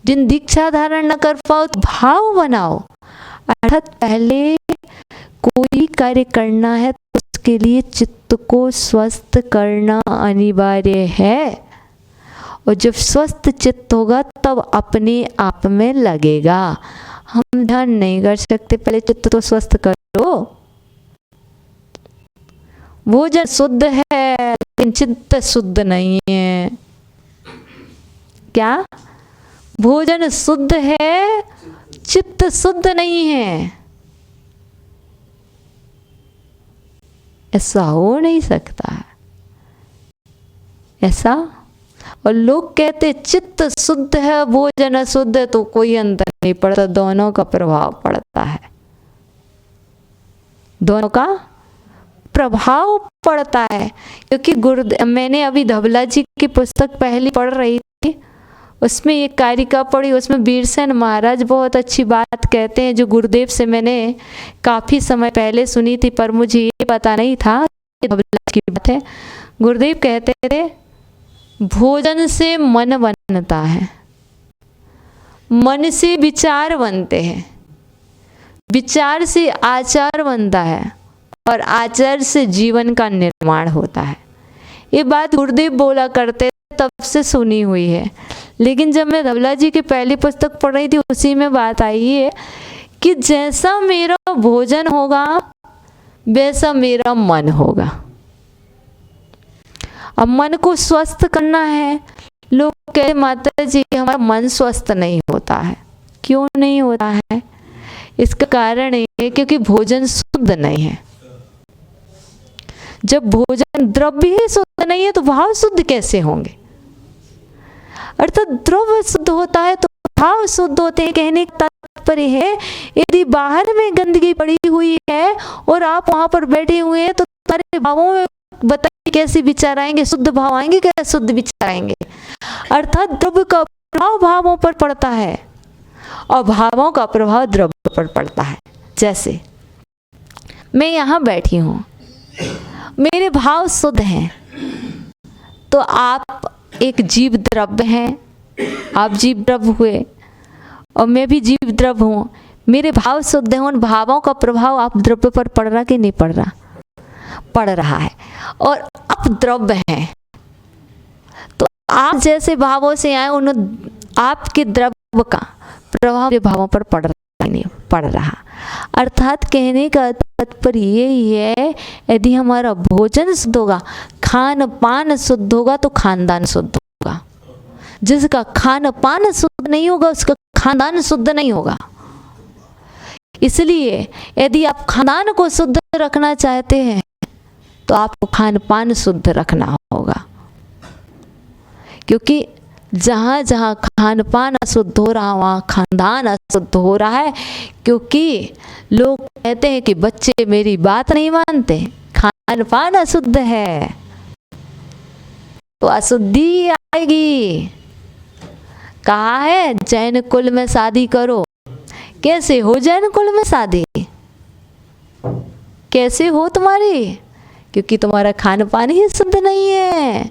जिन दीक्षा धारण न कर पाओ तो भाव बनाओ। अर्थात पहले कोई कार्य करना है तो उसके लिए चित्त को स्वस्थ करना अनिवार्य है, और जब स्वस्थ चित्त होगा तब अपने आप में लगेगा। हम ध्यान नहीं कर सकते, पहले चित्त तो स्वस्थ करो। भोजन शुद्ध है लेकिन चित्त शुद्ध नहीं है। क्या? भोजन शुद्ध है, चित्त शुद्ध नहीं है, ऐसा हो नहीं सकता है ऐसा। और लोग कहते चित्त शुद्ध है भोजन अशुद्ध है, तो कोई अंतर नहीं पड़ता, दोनों का प्रभाव पड़ता है, दोनों का प्रभाव पड़ता है। क्योंकि मैंने अभी धवला जी की पुस्तक पहली पढ़ रही थी, उसमें एक कारिका पढ़ी, उसमें वीरसेन महाराज बहुत अच्छी बात कहते हैं, जो गुरुदेव से मैंने काफ़ी समय पहले सुनी थी, पर मुझे ये पता नहीं था धवला की बात है। गुरुदेव कहते थे भोजन से मन बनता है, मन से विचार बनते हैं, विचार से आचार बनता है, और आचार से जीवन का निर्माण होता है। ये बात गुरुदेव बोला करते, तब से सुनी हुई है। लेकिन जब मैं धवला जी की पहली पुस्तक पढ़ रही थी, उसी में बात आई है कि जैसा मेरा भोजन होगा वैसा मेरा मन होगा। अब मन को स्वस्थ करना है। लोग कहते माता जी हमारा मन स्वस्थ नहीं होता है। क्यों नहीं होता है? इसका कारण ये है क्योंकि भोजन शुद्ध नहीं है। जब भोजन द्रव्य ही शुद्ध नहीं है तो भाव शुद्ध कैसे होंगे? अर्थात द्रव्य शुद्ध होता है तो भाव शुद्ध होते हैं। कहने का तात्पर्य है यदि बाहर में गंदगी पड़ी हुई है और आप वहां पर बैठे हुए हैं तो तुम्हारे भावों में बताइए कैसे विचार आएंगे? शुद्ध भाव आएंगे क्या शुद्ध विचार आएंगे? अर्थात द्रव्य का प्रभाव भावों पर पड़ता है और भावों का प्रभाव द्रव्य पर पड़ता है। जैसे मैं यहाँ बैठी हूँ, मेरे भाव शुद्ध हैं तो आप एक जीव द्रव्य हैं, आप जीव द्रव्य हुए और मैं भी जीव द्रव्य हूँ। मेरे भाव शुद्ध हैं, उन भावों का प्रभाव आप द्रव्य पर पड़ रहा कि नहीं पड़ रहा? पड़ रहा है। और आप द्रव्य हैं तो आप जैसे भावों से आए उन आपके द्रव्य का प्रभाव भावों पर पड़ रहा नहीं पड़ रहा। अर्थात कहने का तात्पर्य यही है, यदि हमारा भोजन शुद्ध होगा, खान पान शुद्ध होगा, तो खानदान शुद्ध होगा। जिसका खान पान शुद्ध नहीं होगा, उसका खानदान शुद्ध नहीं होगा। इसलिए यदि आप खानदान को शुद्ध रखना चाहते हैं तो आपको खान पान शुद्ध रखना होगा, क्योंकि जहाँ जहाँ खान पान अशुद्ध हो रहा वहाँ खानदान अशुद्ध हो रहा है। क्योंकि लोग कहते हैं कि बच्चे मेरी बात नहीं मानते, खान पान अशुद्ध है तो अशुद्धि आएगी। कहा है जैन कुल में शादी करो। कैसे हो जैन कुल में शादी? कैसे हो तुम्हारी? क्योंकि तुम्हारा खान पान ही शुद्ध नहीं है,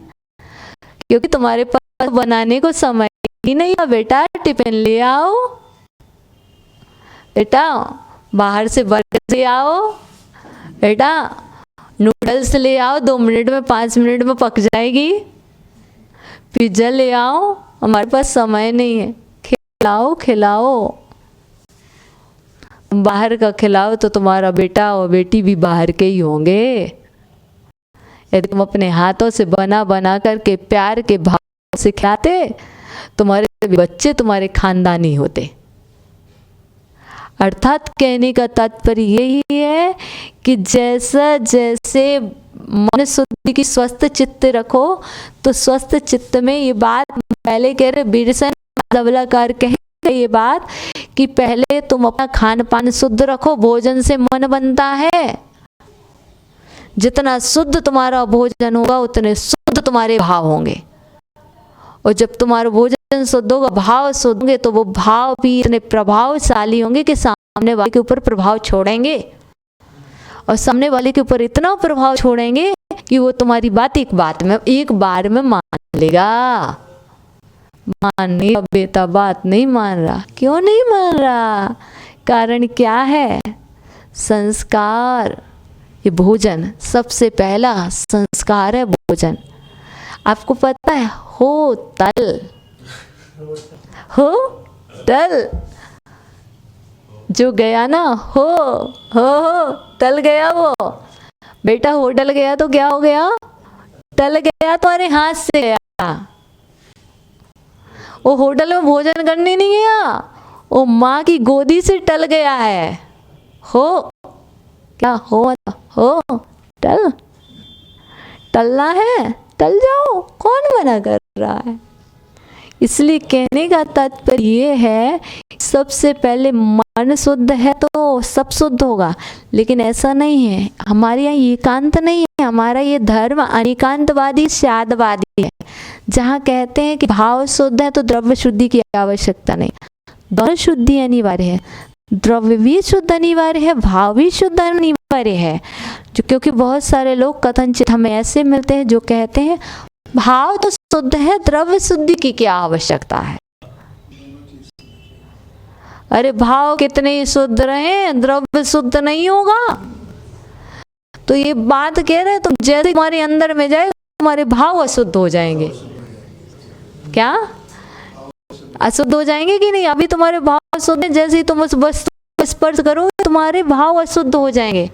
क्योंकि तुम्हारे पास बनाने को समय ही नहीं है। बेटा टिफिन ले आओ, बेटा बाहर से बर्गर ले आओ, बेटा नूडल्स ले आओ, 2 मिनट में 5 मिनट में पक जाएगी। पिज्ज़ा ले आओ, हमारे पास समय नहीं है। खिलाओ खिलाओ, बाहर का खिलाओ तो तुम्हारा बेटा और बेटी भी बाहर के ही होंगे। यदि तुम अपने हाथों से बना बना करके प्यार के भाव से खिलाते, तुम्हारे बच्चे तुम्हारे खानदानी होते। अर्थात कहने का तात्पर्य यही है कि जैसा जैसे मन शुद्धि की स्वस्थ चित्त रखो, तो स्वस्थ चित्त में ये बात पहले कह रहे बिरसन धवलाकार कह ये बात कि पहले तुम अपना खान पान शुद्ध रखो, भोजन से मन बनता है। जितना शुद्ध तुम्हारा भोजन होगा उतने शुद्ध तुम्हारे भाव होंगे, और जब तुम्हारा भोजन शुद्ध होगा, भाव शुद्ध होंगे, तो वो भाव भी इतने प्रभावशाली होंगे कि सामने वाले के ऊपर प्रभाव छोड़ेंगे, और सामने वाले के ऊपर इतना प्रभाव छोड़ेंगे कि वो तुम्हारी बात एक बार में मान लेगा। मानने का बेटा बात नहीं मान रहा। क्यों नहीं मान रहा? कारण क्या है? संस्कार। ये भोजन सबसे पहला संस्कार है, भोजन। आपको पता है हो तल जो गया ना, हो तल गया। वो बेटा होटल गया तो क्या हो गया? तल गया, तुम्हारे हाथ से गया। वो होटल में भोजन करने नहीं गया, वो माँ की गोदी से टल गया है। हो क्या हो? हो टलना है, टल जाओ, कौन मना कर रहा है? इसलिए कहने का तात्पर्य ये है, सबसे पहले मन शुद्ध है तो सब शुद्ध होगा। लेकिन ऐसा नहीं है, हमारे यहाँ एकांत नहीं है। हमारा ये धर्म अनेकांतवादी शादवादी है, जहाँ कहते हैं कि भाव शुद्ध है तो द्रव्य शुद्धि की आवश्यकता नहीं। दोनों शुद्धि अनिवार्य है, द्रव्य भी शुद्ध अनिवार्य है, भाव भी शुद्ध अनिवार्य है। जो क्योंकि बहुत सारे लोग कथनचित हमें ऐसे मिलते हैं जो कहते हैं भाव तो शुद्ध है, द्रव्य शुद्धि की क्या आवश्यकता है? अरे भाव कितने ही शुद्ध रहे, द्रव्य शुद्ध नहीं होगा। तो ये बात कह रहे हैं, तुम जैसे तुम्हारे अंदर में जाए तुम्हारे भाव अशुद्ध हो जाएंगे। क्या अशुद्ध हो जाएंगे कि नहीं? अभी तुम्हारे भाव शुद्ध हैं, जैसे ही तुम उस वस्तु को स्पर्श करोगे तुम्हारे भाव अशुद्ध हो जाएंगे,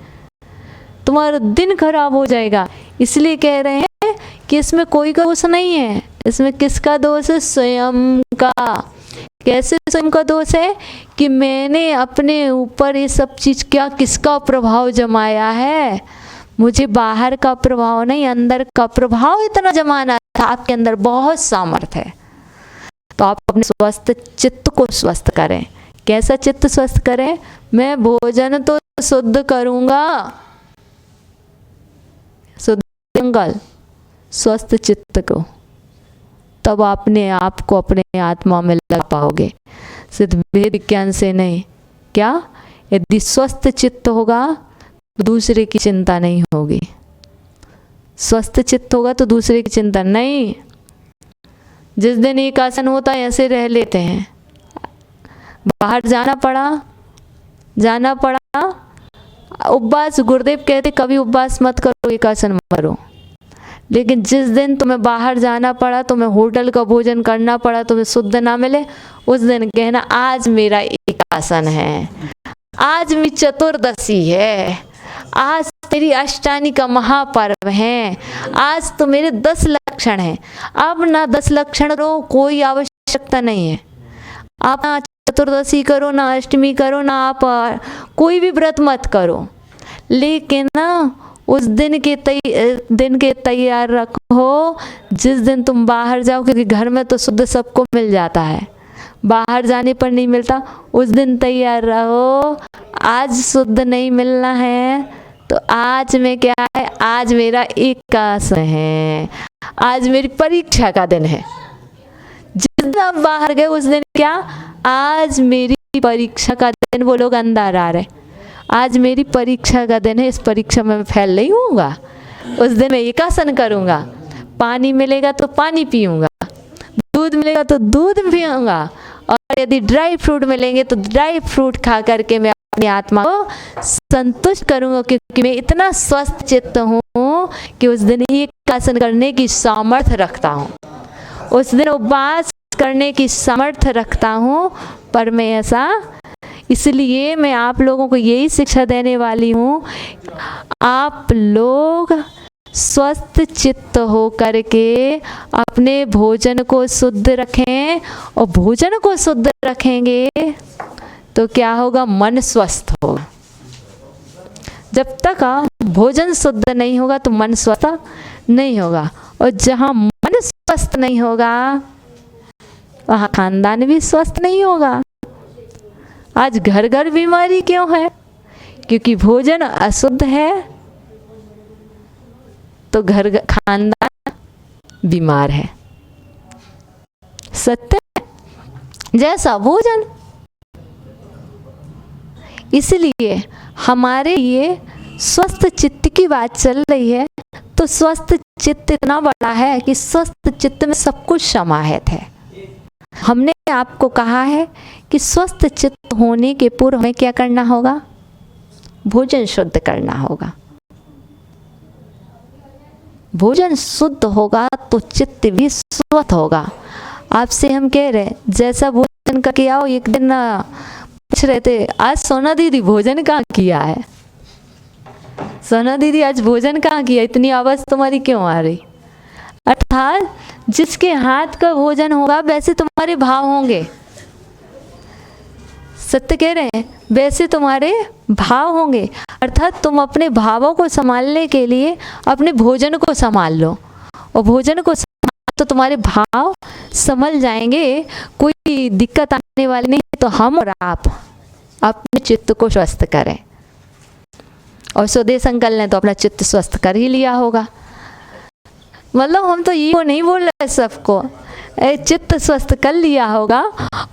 तुम्हारा दिन खराब हो जाएगा। इसलिए कह रहे हैं कि इसमें कोई का दोष नहीं है। इसमें किसका दोष है? स्वयं का। कैसे स्वयं का दोष है? कि मैंने अपने ऊपर ये सब चीज़ क्या किसका प्रभाव जमाया है। मुझे बाहर का प्रभाव नहीं, अंदर का प्रभाव इतना जमाना था। आपके अंदर बहुत सामर्थ्य है, तो आप अपने स्वस्थ चित्त को स्वस्थ करें। कैसा चित्त स्वस्थ करें? मैं भोजन तो शुद्ध करूँगा, शुद्ध मंगल स्वस्थ चित्त को, तब अपने आप को अपने आत्मा में लगा पाओगे, सिर्फ वेद विज्ञान से नहीं। क्या? यदि स्वस्थ चित्त होगा तो दूसरे की चिंता नहीं होगी। स्वस्थ चित्त होगा तो दूसरे की चिंता नहीं। जिस दिन एक आसन होता है ऐसे रह लेते हैं, बाहर जाना पड़ा उपवास। गुरुदेव कहते कभी उपवास मत करो, एक आसन मरो। लेकिन जिस दिन तुम्हें बाहर जाना पड़ा, तुम्हें होटल का भोजन करना पड़ा, तुम्हें शुद्ध ना मिले, उस दिन कहना आज मेरा एक आसन है, आज मेरी चतुर्दशी है, आज मेरी अष्टानी का महापर्व है, आज तो मेरे 10 लक्षण हैं। अब ना 10 लक्षण करो, कोई आवश्यकता नहीं है। आप ना चतुर्दशी करो, ना अष्टमी करो, ना आप कोई भी व्रत मत करो, लेकिन ना उस दिन के तैयार रखो जिस दिन तुम बाहर जाओ, क्योंकि घर में तो शुद्ध सबको मिल जाता है, बाहर जाने पर नहीं मिलता। उस दिन तैयार रहो, आज शुद्ध नहीं मिलना है तो आज में क्या है, आज मेरा एकादश है, आज मेरी परीक्षा का दिन है। जिस दिन आप बाहर गए उस दिन क्या, आज मेरी परीक्षा का दिन, वो लोग अंदर आ रहे, आज मेरी परीक्षा का दिन है, इस परीक्षा में मैं फेल नहीं होऊंगा। उस दिन मैं एकासन करूँगा, पानी मिलेगा तो पानी पीऊँगा, दूध मिलेगा तो दूध पीऊँगा, और यदि ड्राई फ्रूट मिलेंगे तो ड्राई फ्रूट खा करके मैं अपनी आत्मा को संतुष्ट करूँगा, क्योंकि मैं इतना स्वस्थ चित्त हूँ कि उस दिन एकासन करने की सामर्थ्य रखता हूँ, उस दिन उपवास करने की सामर्थ्य रखता हूँ। पर मैं ऐसा, इसलिए मैं आप लोगों को यही शिक्षा देने वाली हूँ, आप लोग स्वस्थ चित्त हो करके अपने भोजन को शुद्ध रखें, और भोजन को शुद्ध रखेंगे तो क्या होगा, मन स्वस्थ होगा। जब तक भोजन शुद्ध नहीं होगा तो मन स्वस्थ नहीं होगा, और जहाँ मन स्वस्थ नहीं होगा वहाँ खानदान भी स्वस्थ नहीं होगा। आज घर घर बीमारी क्यों है, क्योंकि भोजन अशुद्ध है तो घर खानदान बीमार है। सत्य जैसा भोजन। इसलिए हमारे ये स्वस्थ चित्त की बात चल रही है, तो स्वस्थ चित्त इतना बड़ा है कि स्वस्थ चित्त में सब कुछ समाहित है। हमने आपको कहा है कि स्वस्थ चित्त होने के पूर्व हमें क्या करना होगा, भोजन शुद्ध करना होगा। भोजन शुद्ध होगा तो चित्त भी स्वस्थ होगा। आपसे हम कह रहे हैं, जैसा भोजन करके आओ। एक दिन पूछ रहे थे, आज सोना दीदी भोजन कहाँ किया है, सोना दीदी आज भोजन कहाँ किया, इतनी आवाज़ तुम्हारी क्यों आ रही। अर्थात जिसके हाथ का भोजन होगा वैसे तुम्हारे भाव होंगे। सत्य कह रहे हैं, वैसे तुम्हारे भाव होंगे। अर्थात तुम अपने भावों को संभालने के लिए अपने भोजन को संभाल लो, और भोजन को तो तुम्हारे भाव संभल जाएंगे, कोई दिक्कत आने वाली नहीं। तो हम और आप अपने चित्त को स्वस्थ करें, और स्वदेश अंकल ने तो अपना चित्त स्वस्थ कर ही लिया होगा। मतलब हम तो ये नहीं बोल रहे सबको, चित्त स्वस्थ कर लिया होगा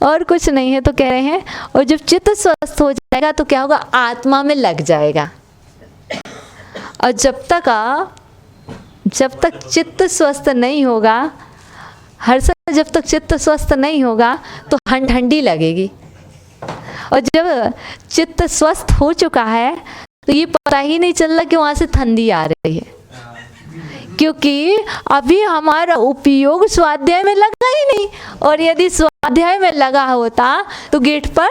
और कुछ नहीं है तो कह रहे हैं। और जब चित्त स्वस्थ हो जाएगा तो क्या होगा, आत्मा में लग जाएगा। और जब तक चित्त स्वस्थ नहीं होगा, हर समय जब तक चित्त स्वस्थ नहीं होगा तो ठंडी लगेगी। और जब चित्त स्वस्थ हो चुका है तो ये पता ही नहीं चल रहा कि वहाँ से ठंडी आ रही है, क्योंकि अभी हमारा उपयोग स्वाध्याय में लगा ही नहीं। और यदि स्वाध्याय में लगा होता तो गेट पर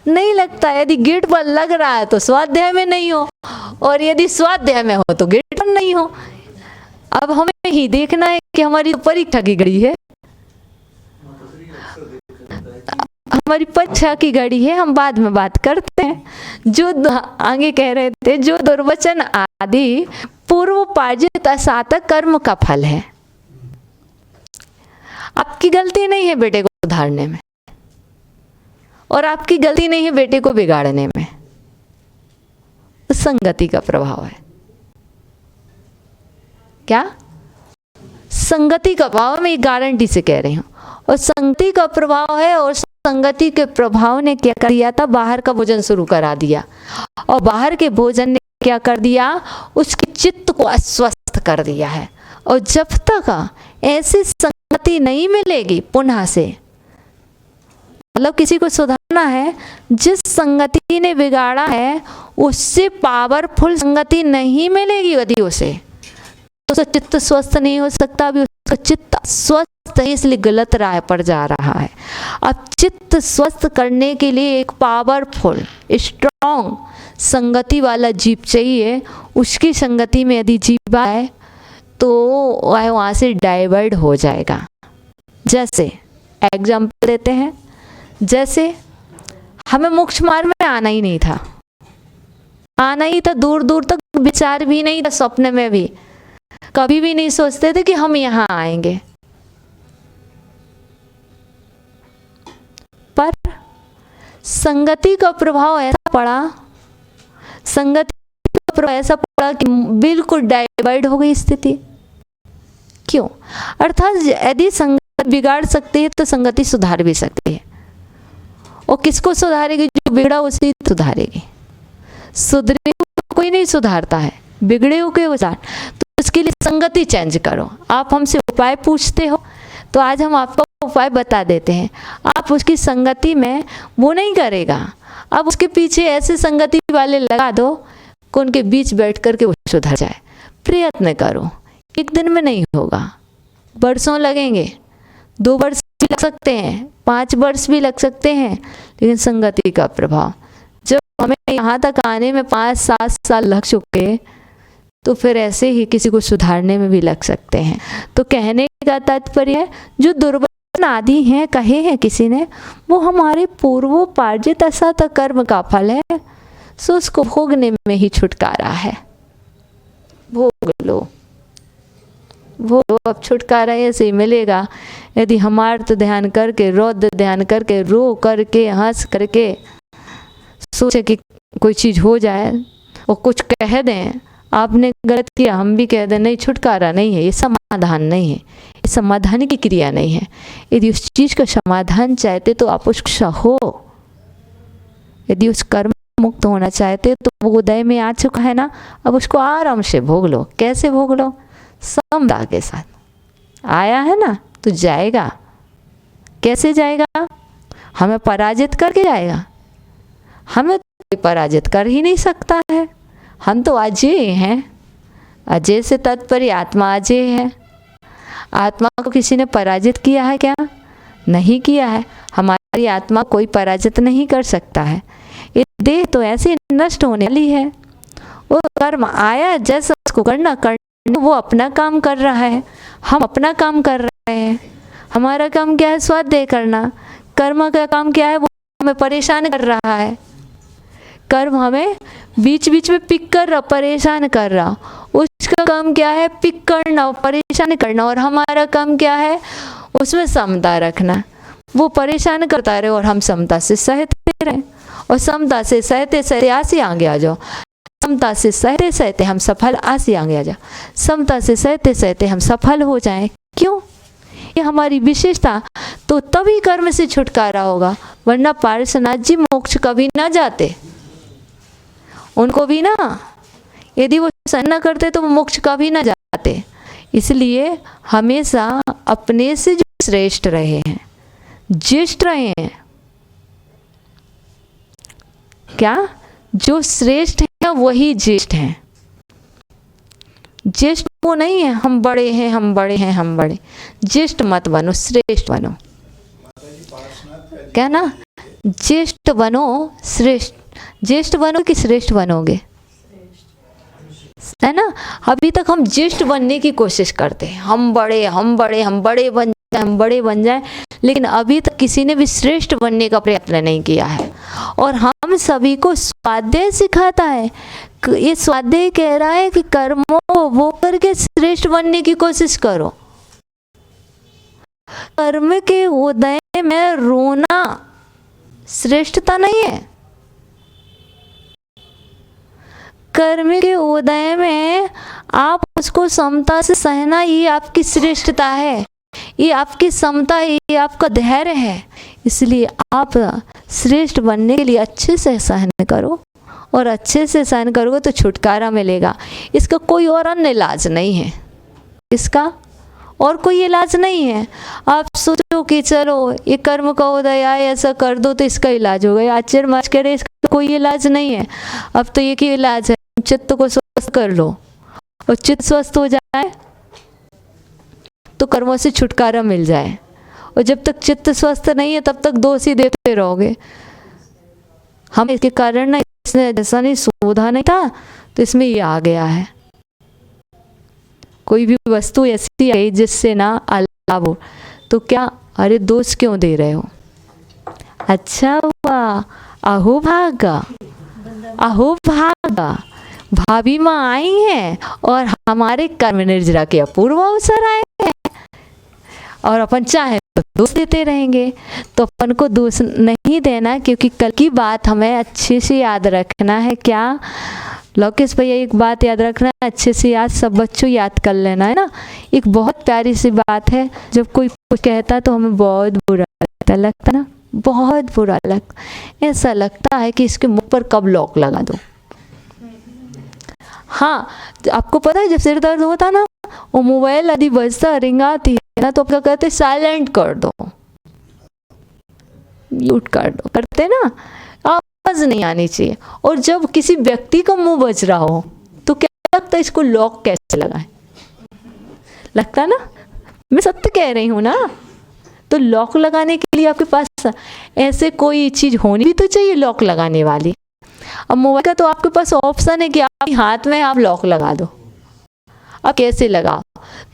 नहीं लगता, यदि गेट पर लग रहा है तो स्वाध्याय में नहीं हो, और यदि स्वाध्याय में हो तो गेट पर नहीं हो। अब हमें ही देखना है कि हमारी परीक्षा की घड़ी है, हमारी परीक्षा की घड़ी है, हम बाद में बात करते हैं। जो आगे कह रहे थे, जो दुर्वचन आदि पूर्वोपार्जित असातक कर्म का फल है। आपकी गलती नहीं है बेटे को सुधारने में, और आपकी गलती नहीं है बेटे को बिगाड़ने में, संगति का प्रभाव है। क्या संगति का प्रभाव, मैं गारंटी से कह रही हूँ, और संगति का प्रभाव है। और संगति के प्रभाव ने क्या कर दिया था, बाहर का भोजन शुरू करा दिया, और बाहर के भोजन ने क्या कर दिया, उसके चित्त को अस्वस्थ कर दिया है। और जब तक ऐसी संगति नहीं मिलेगी पुनः से, मतलब किसी को सुधारना है, जिस संगति ने बिगाड़ा है उससे पावरफुल संगति नहीं मिलेगी यदि उसे, तो उसका चित्त स्वस्थ नहीं हो सकता। अभी उसका चित्त स्वस्थ स्वस्थ है इसलिए गलत राह पर जा रहा है। अब चित्त स्वस्थ करने के लिए एक पावरफुल स्ट्रॉन्ग संगति वाला जीव चाहिए। उसकी संगति में यदि जीव आए तो वह वहाँ से डाइवर्ट हो जाएगा। जैसे एग्जाम्पल देते हैं, जैसे हमें मोक्ष मार्ग में आना ही नहीं था, आना ही था, दूर दूर तक विचार भी नहीं था, स्वप्न में भी कभी भी नहीं सोचते थे कि हम यहाँ आएंगे। पर संगति का प्रभाव ऐसा पड़ा, संगति का प्रभाव ऐसा पड़ा कि बिल्कुल डाइवर्ट हो गई स्थिति। क्यों? अर्थात यदि संगति बिगाड़ सकती है तो संगति सुधार भी सकती है। और किसको सुधारेगी? जो बिगड़ा उसी सुधारेगी। सुधरे कोई नहीं सुधारता है, बिगड़े हो के सुधार। तो उसके लिए संगति चेंज करो। आप हमसे उपाय पूछते हो तो आज हम आपको उपाय बता देते हैं। आप उसकी संगति में वो नहीं करेगा, अब उसके पीछे ऐसे संगति वाले लगा दो कि उनके बीच बैठ कर के वो सुधर जाए। प्रयत्न करो, एक दिन में नहीं होगा, वर्षों लगेंगे, 2 वर्ष भी लग सकते हैं, 5 वर्ष भी लग सकते हैं। लेकिन संगति का प्रभाव, जब हमें यहाँ तक आने में 5-7 साल लग चुके तो फिर ऐसे ही किसी को सुधारने में भी लग सकते हैं। तो कहने का तात्पर्य है, जो दुर्वचन आदि हैं कहे हैं किसी ने, वो हमारे पूर्वोपार्जित असत कर्म का फल है। सो उसको भोगने में ही छुटकारा है। भोग लो, भोग, अब छुटकारा ऐसे ही मिलेगा यदि हम आर्त ध्यान करके, रौद्र ध्यान करके, रो करके, हंस करके सोचे कि कोई चीज़ हो जाए और कुछ कह दें, आपने गलत किया, हम भी कह दें, नहीं, छुटकारा नहीं है, ये समाधान नहीं है, ये समाधान की क्रिया नहीं है। यदि उस चीज़ का समाधान चाहते तो आप उसका हो। यदि उस कर्म मुक्त होना चाहते तो वो उदय में आ चुका है ना, अब उसको आराम से भोग लो। कैसे भोग लो? समता के साथ। आया है ना तो जाएगा। कैसे जाएगा? हमें पराजित करके जाएगा। हमें तो पराजित कर ही नहीं सकता है, हम तो अजय हैं। अजय से तात्पर्य आत्मा अजय है। आत्मा को किसी ने पराजित किया है क्या? नहीं किया है। हमारी आत्मा कोई पराजित नहीं कर सकता है। ये देह तो ऐसे नष्ट होने वाली है। वो कर्म आया जैसा उसको करना, वो अपना काम कर रहा है, हम अपना काम कर रहे हैं। हमारा काम क्या है? स्वाध्याय करना। कर्म का काम क्या है? वो हमें परेशान कर रहा है। कर्म हमें बीच बीच में पिक कर रहा, परेशान कर रहा। उसका काम क्या है? पिक करना, परेशान करना। और हमारा काम क्या है? उसमें समता रखना। वो परेशान करता रहे और हम समता से सहते रहें। और समता से सहते सहते आसे आगे आ जाओ। समता से सहते सहते हम सफल, आसे आगे आ जाओ। समता से सहते सहते हम सफल हो जाएं। क्यों? ये हमारी विशेषता। तो तभी कर्म से छुटकारा होगा, वरना पार्श्वनाथ जी मोक्ष कभी ना जाते। उनको भी ना, यदि वो सहन न करते तो वो मोक्ष कभी ना जाते। इसलिए हमेशा अपने से जो श्रेष्ठ रहे हैं, ज्येष्ठ रहे हैं, क्या? जो श्रेष्ठ है वही ज्येष्ठ हैं। ज्येष्ठ वो नहीं है हम बड़े हैं, हम बड़े हैं, हम बड़े। ज्येष्ठ मत बनो, श्रेष्ठ बनो। क्या ना? ज्येष्ठ बनो, श्रेष्ठ। ज्येष्ठ बनो कि श्रेष्ठ बनोगे? है ना? अभी तक हम ज्येष्ठ बनने की कोशिश करते हैं, हम बड़े, हम बड़े, हम बड़े बन जाए, हम बड़े बन जाए। लेकिन अभी तक किसी ने भी श्रेष्ठ बनने का प्रयत्न नहीं किया है। और हम सभी को स्वाध्याय सिखाता है। ये स्वाध्याय कह रहा है कि कर्मों को वो करके श्रेष्ठ बनने की कोशिश करो। कर्म के उदय में रोना श्रेष्ठता नहीं है। कर्म के उदय में आप उसको समता से सहना, ये आपकी श्रेष्ठता है, ये आपकी समता है, ये आपका धैर्य है। इसलिए आप श्रेष्ठ बनने के लिए अच्छे से सहन करो, और अच्छे से सहन करोगे तो छुटकारा मिलेगा। इसका कोई और अन्य इलाज नहीं है, इसका और कोई इलाज नहीं है। आप सोचो कि चलो ये कर्म का उदय आए, ऐसा कर दो तो इसका इलाज हो गया। आश्चर्य मच करे, इसका कोई इलाज नहीं है। अब तो एक ही इलाज है, चित्त को स्वस्थ कर लो। और चित्त स्वस्थ हो जाए तो कर्मों से छुटकारा मिल जाए। और जब तक चित्त स्वस्थ नहीं है तब तक दोष ही देते रहोगे। हम इसके कारण ना, इसने जैसा नहीं सोधा नहीं था तो इसमें ये आ गया है। कोई भी वस्तु ऐसी है जिससे ना अलाभ हो तो क्या, अरे दोष क्यों दे रहे हो? अच्छा हुआ, अहो भागा, अहो भागा, भाभी माँ आई हैं और हमारे कर्म निर्जरा के अपूर्व अवसर आए हैं, और अपन चाहे तो दोष देते रहेंगे। तो अपन को दोष नहीं देना, क्योंकि कल की बात हमें अच्छे से याद रखना है। क्या लोकेश भैया, एक बात याद रखना, अच्छे से याद, सब बच्चों याद कर लेना है ना। एक बहुत प्यारी सी बात है, जब कोई कुछ कहता तो हमें बहुत बुरा लगता ना, बहुत बुरा लगता। ऐसा लगता है कि इसके मुंह पर कब लॉक लगा दो। हाँ, आपको पता है जब सिर दर्द होता ना, वो मोबाइल यदि बजता रिंगाती है ना, तो आपका कहते साइलेंट कर दो, म्यूट कर दो, करते ना, आवाज नहीं आनी चाहिए। और जब किसी व्यक्ति का मुंह बज रहा हो तो क्या लगता है, इसको लॉक कैसे लगाए? लगता ना, मैं सत्य कह रही हूँ ना। तो लॉक लगाने के लिए आपके पास ऐसे कोई चीज होनी भी तो चाहिए लॉक लगाने वाली। अब मोबाइल का तो आपके पास ऑप्शन है कि आपके हाथ में आप लॉक लगा दो। अब कैसे लगाओ?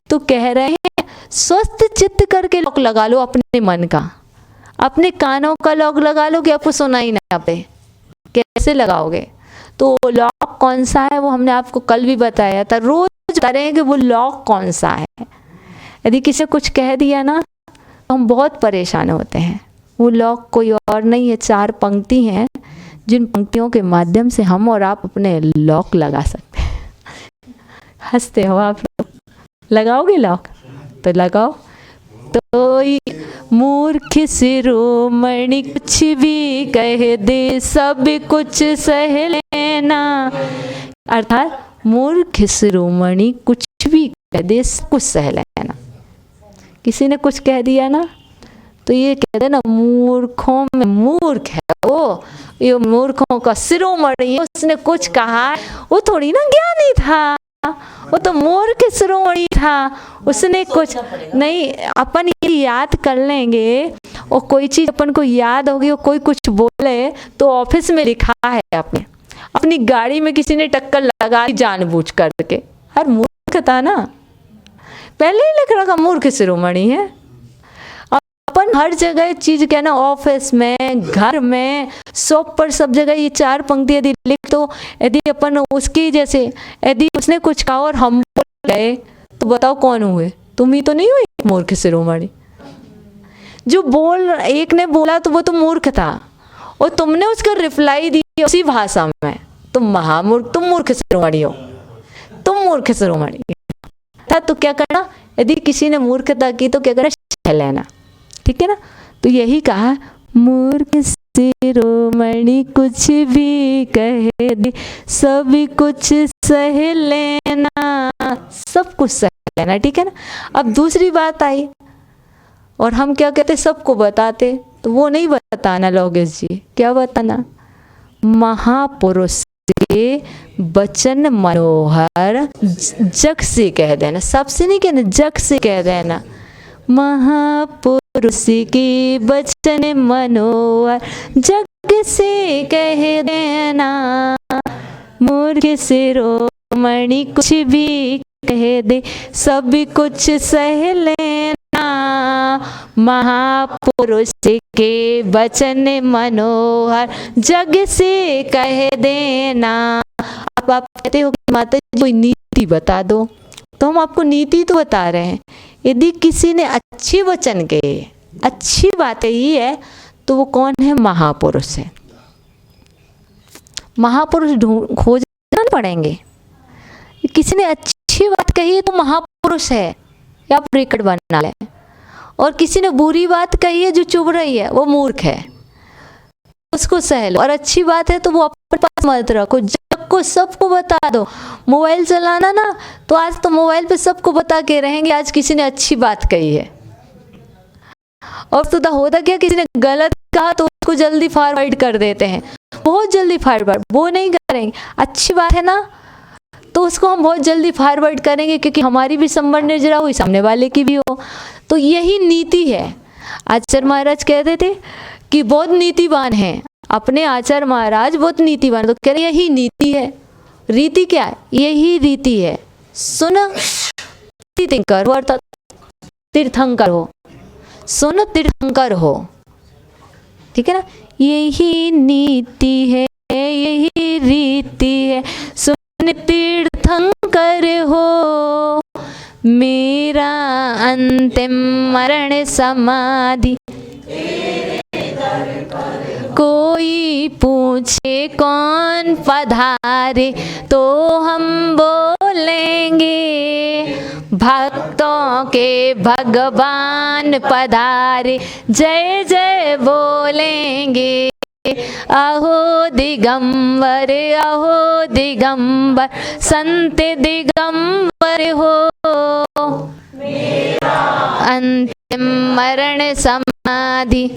तो कह रहे हैं स्वस्थ चित्त करके लॉक लगा लो अपने मन का, अपने कानों का लॉक लगा लो कि आपको सुनाई ना पे। कैसे लगाओगे? तो लॉक कौन सा है वो हमने आपको कल भी बताया था। रोज बता रहे हैं कि वो लॉक कौन सा है। यदि किसी कुछ कह दिया ना तो हम बहुत परेशान होते हैं। वो लॉक कोई और नहीं है, 4 पंक्ति हैं, जिन पंक्तियों के माध्यम से हम और आप अपने लॉक लगा सकते हैं। हंसते हो आप लोग, लगाओगे लॉक? तो लगाओ। तो मूर्ख शिरोमणि कुछ भी कह दे, सब कुछ सह लेना। अर्थात मूर्ख शिरोमणि कुछ भी कह दे, सब कुछ सह लेना। किसी ने कुछ कह दिया ना तो ये कहते ना, मूर्खों में मूर्ख है वो, ये मूर्खों का शिरोमणि, उसने कुछ कहा, वो थोड़ी ना ज्ञानी था, वो तो मूर्ख शिरोमणि था, उसने कुछ नहीं। अपन ये याद कर लेंगे, और कोई चीज अपन को याद होगी, और कोई कुछ बोले तो ऑफिस में लिखा है अपनी गाड़ी में किसी ने टक्कर लगा दी जानबूझ करके, हर मूर्ख था ना, पहले ही लिख रखा मूर्ख शिरोमणि है। अपन हर जगह चीज कहना, ऑफिस में, घर में, शॉप पर, सब जगह ये 4 पंक्ति यदि लिख दो, यदि अपन उसकी जैसे यदि उसने कुछ कहा और हम बोल गए तो बताओ कौन हुए? तुम ही तो नहीं हुई मूर्ख शिरोमणि। जो एक ने बोला तो वो तो मूर्ख था, और तुमने उसका रिप्लाई दिया उसी भाषा में, तुम महामूर्ख, तुम मूर्ख शिरोमणि हो, तुम मूर्ख शिरोमणि। तो क्या करना, यदि किसी ने मूर्खता की तो क्या करना, सह लेना। ठीक है ना? तो यही कहा, मूर्ख शिरोमणि कुछ भी कह दे, सब कुछ सह लेना, सब कुछ सह लेना। ठीक है ना? अब दूसरी बात आई, और हम क्या कहते, सबको बताते, तो वो नहीं बताना लोकेश जी। क्या बताना? महापुरुष के वचन मनोहर, जग से कह देना, सबसे नहीं कहना, जग से कह देना। महापुरुष के वचन मनोहर, जग से कह देना। मूर्ख शिरोमणि कुछ भी कह दे, सब कुछ सह लेना। महापुरुष के वचन मनोहर, जग से कह देना। अब आप कहते हो कि माता जी कोई नीति बता दो, तो हम आपको नीति तो बता रहे हैं। यदि किसी ने अच्छी वचन कहे, अच्छी बात ही है, तो वो कौन है? महापुरुष है। महापुरुष खोजना पड़ेंगे। किसी ने अच्छी बात कही है तो महापुरुष है, या आप रिकॉर्ड बना लें। और किसी ने बुरी बात कही है जो चुभ रही है, वो मूर्ख है, उसको सह लो। और अच्छी बात है तो वो अपने पास मत रखो, जग को सबको बता दो। मोबाइल चलाना ना, तो आज तो मोबाइल पे सबको बता के रहेंगे आज किसी ने अच्छी बात कही है। और तो होता क्या, किसी ने गलत कहा तो उसको जल्दी फॉरवर्ड कर देते हैं, बहुत जल्दी फॉरवर्ड। वो नहीं करेंगे। अच्छी बात है ना, तो उसको हम बहुत जल्दी फॉरवर्ड करेंगे, क्योंकि हमारी भी संबर निर्जरा हुई, सामने वाले की भी हो। तो यही नीति है। आचार्य महाराज कहते थे कि बहुत नीतिवान हैं, अपने आचार्य महाराज बहुत नीतिवान, तो कह रहे यही नीति है। रीति क्या है? यही रीति है। सुन तीर्थंकर हो अर्थात तीर्थंकर हो, सुन तीर्थंकर हो, ठीक है ना। यही नीति है, यही रीति है, सुन तीर्थंकर हो, मेरा अंतिम मरण समाधि। कोई पूछे कौन पधारे, तो हम बोलेंगे भक्तों के भगवान पधारे। जय जय बोलेंगे, अहो दिगंबर, अहो दिगंबर, संत दिगंबर हो, मेरा अंतिम मरण समाधि।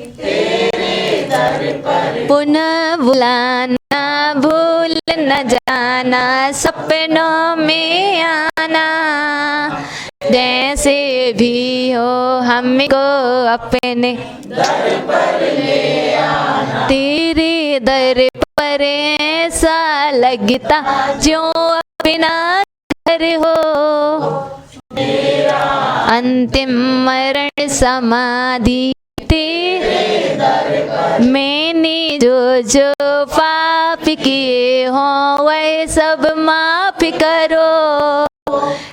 पुनः बुलाना भूल न जाना, सपनों में आना, जैसे भी हो हमको अपने दर पर ले आना। तेरे दर पर ऐसा लगता जो अपना घर हो, मेरा अंतिम मरण समाधि। तेरे दर पर मैंने जो पाप किए हों वह सब माफ करो।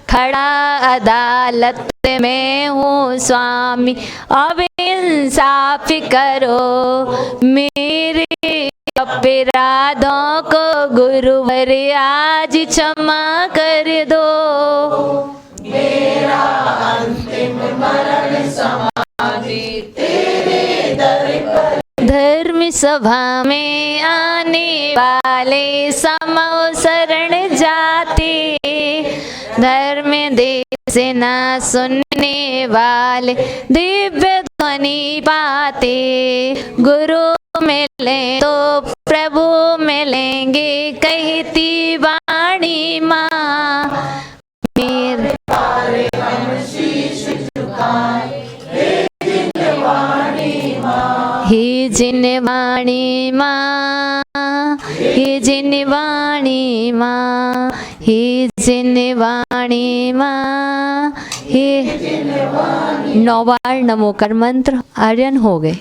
खड़ा अदालत में हूँ स्वामी, अब इंसाफ करो। मेरे अपराधों को गुरुवर आज क्षमा कर दो, मेरा अंतिम मरण समाधि तेरे दर पर। धर्म सभा में आने वाले समो शरण जाते, धर्म देश ना सुनने वाले दिव्य ध्वनि पाते। गुरु मिले तो प्रभु मिलेंगे, कहती वाणी माँ। मेरे हम शीश झुकाए, हे जिनवाणी माँ, हे जिनवाणी माँ, हे जिनवाणी माँ, हे जिनवाणी माँ, हे। 9 बार नमोकर मंत्र आर्यन हो गए।